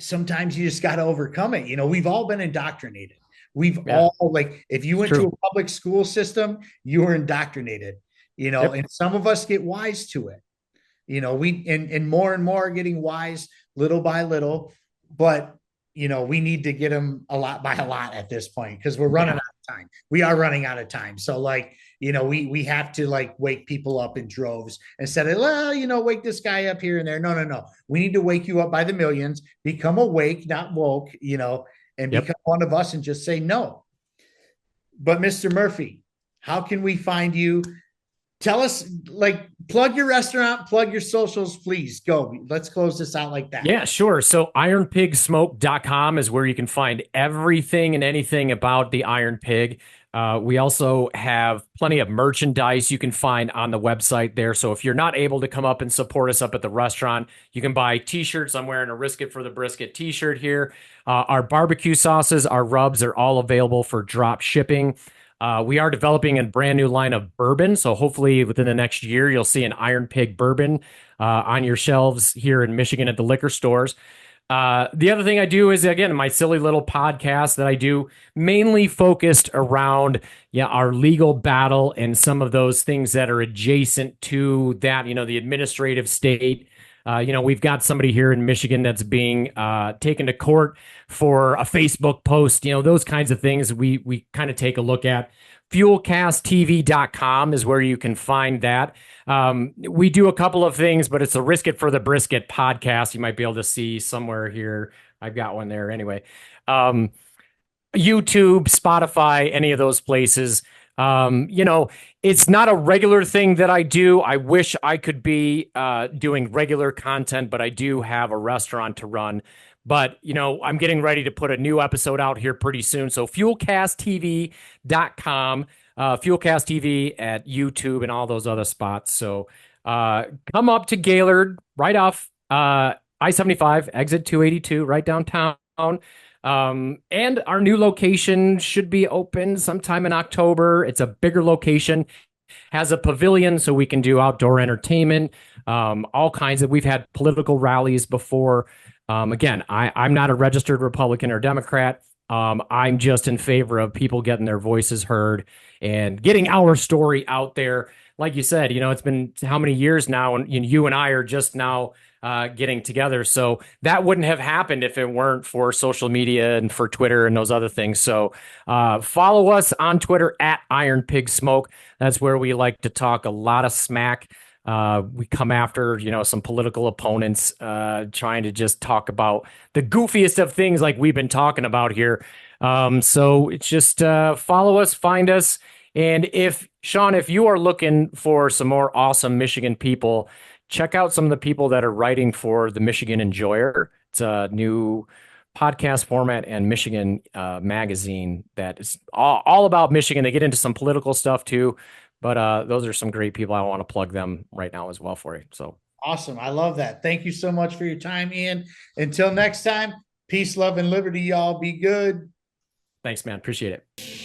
[SPEAKER 1] sometimes you just got to overcome it. We've all been indoctrinated. We've
[SPEAKER 2] Yeah.
[SPEAKER 1] all, like, if you
[SPEAKER 2] It's
[SPEAKER 1] went to
[SPEAKER 2] true.
[SPEAKER 1] a public school system, you were indoctrinated,
[SPEAKER 2] Yep.
[SPEAKER 1] and some of us get wise to it. and more are getting wise little by little, but we need to get them a lot by a lot at this point because we're running
[SPEAKER 2] Yeah.
[SPEAKER 1] out of time. We are running out of time. So like, we have to like wake people up in droves instead of, well, wake this guy up here and there. No, no, no. We need to wake you up by the millions, become awake, not woke, and
[SPEAKER 2] Yep.
[SPEAKER 1] become one of us and just say no. But Mr. Murphy, how can we find you? Tell us, like, plug your restaurant, plug your socials, please. Go. Let's close this out like that.
[SPEAKER 2] Yeah, sure. So ironpigsmoke.com is where you can find everything and anything about the Iron Pig. We also have plenty of merchandise you can find on the website there. So if you're not able to come up and support us up at the restaurant, you can buy t-shirts. I'm wearing a Risk It for the Brisket t-shirt here. Our barbecue sauces, our rubs are all available for drop shipping. We are developing a brand new line of bourbon. So hopefully within the next year, you'll see an Iron Pig bourbon on your shelves here in Michigan at the liquor stores. The other thing I do is, again, my silly little podcast that I do mainly focused around our legal battle and some of those things that are adjacent to that, the administrative state. We've got somebody here in Michigan that's being taken to court for a Facebook post, those kinds of things we kind of take a look at. Fuelcasttv.com is where you can find that. We do a couple of things, but it's a Risk It for the Brisket podcast. You might be able to see somewhere here. I've got one there anyway. YouTube, Spotify, any of those places. It's not a regular thing that I do. I wish I could be doing regular content, but I do have a restaurant to run. But, I'm getting ready to put a new episode out here pretty soon. So fuelcasttv.com, Fuelcast TV at YouTube and all those other spots. So come up to Gaylord right off I-75, exit 282, right downtown. And our new location should be open sometime in October. It's a bigger location, has a pavilion so we can do outdoor entertainment, all kinds of, we've had political rallies before. Again, I'm not a registered Republican or Democrat. I'm just in favor of people getting their voices heard and getting our story out there. Like you said, it's been how many years now, and you and I are just now getting together. So that wouldn't have happened if it weren't for social media and for Twitter and those other things. So follow us on Twitter at Iron Pig Smoke. That's where we like to talk a lot of smack. We come after, some political opponents, trying to just talk about the goofiest of things like we've been talking about here. So it's just follow us, find us. And Sean, if you are looking for some more awesome Michigan people, check out some of the people that are writing for the Michigan Enjoyer. It's a new podcast format and Michigan magazine that is all about Michigan. They get into some political stuff too, but those are some great people. I want to plug them right now as well for you. So
[SPEAKER 1] awesome. I love that. Thank you so much for your time, Ian. Until next time, peace, love, and liberty, y'all. Be good.
[SPEAKER 2] thanks, man. Appreciate it.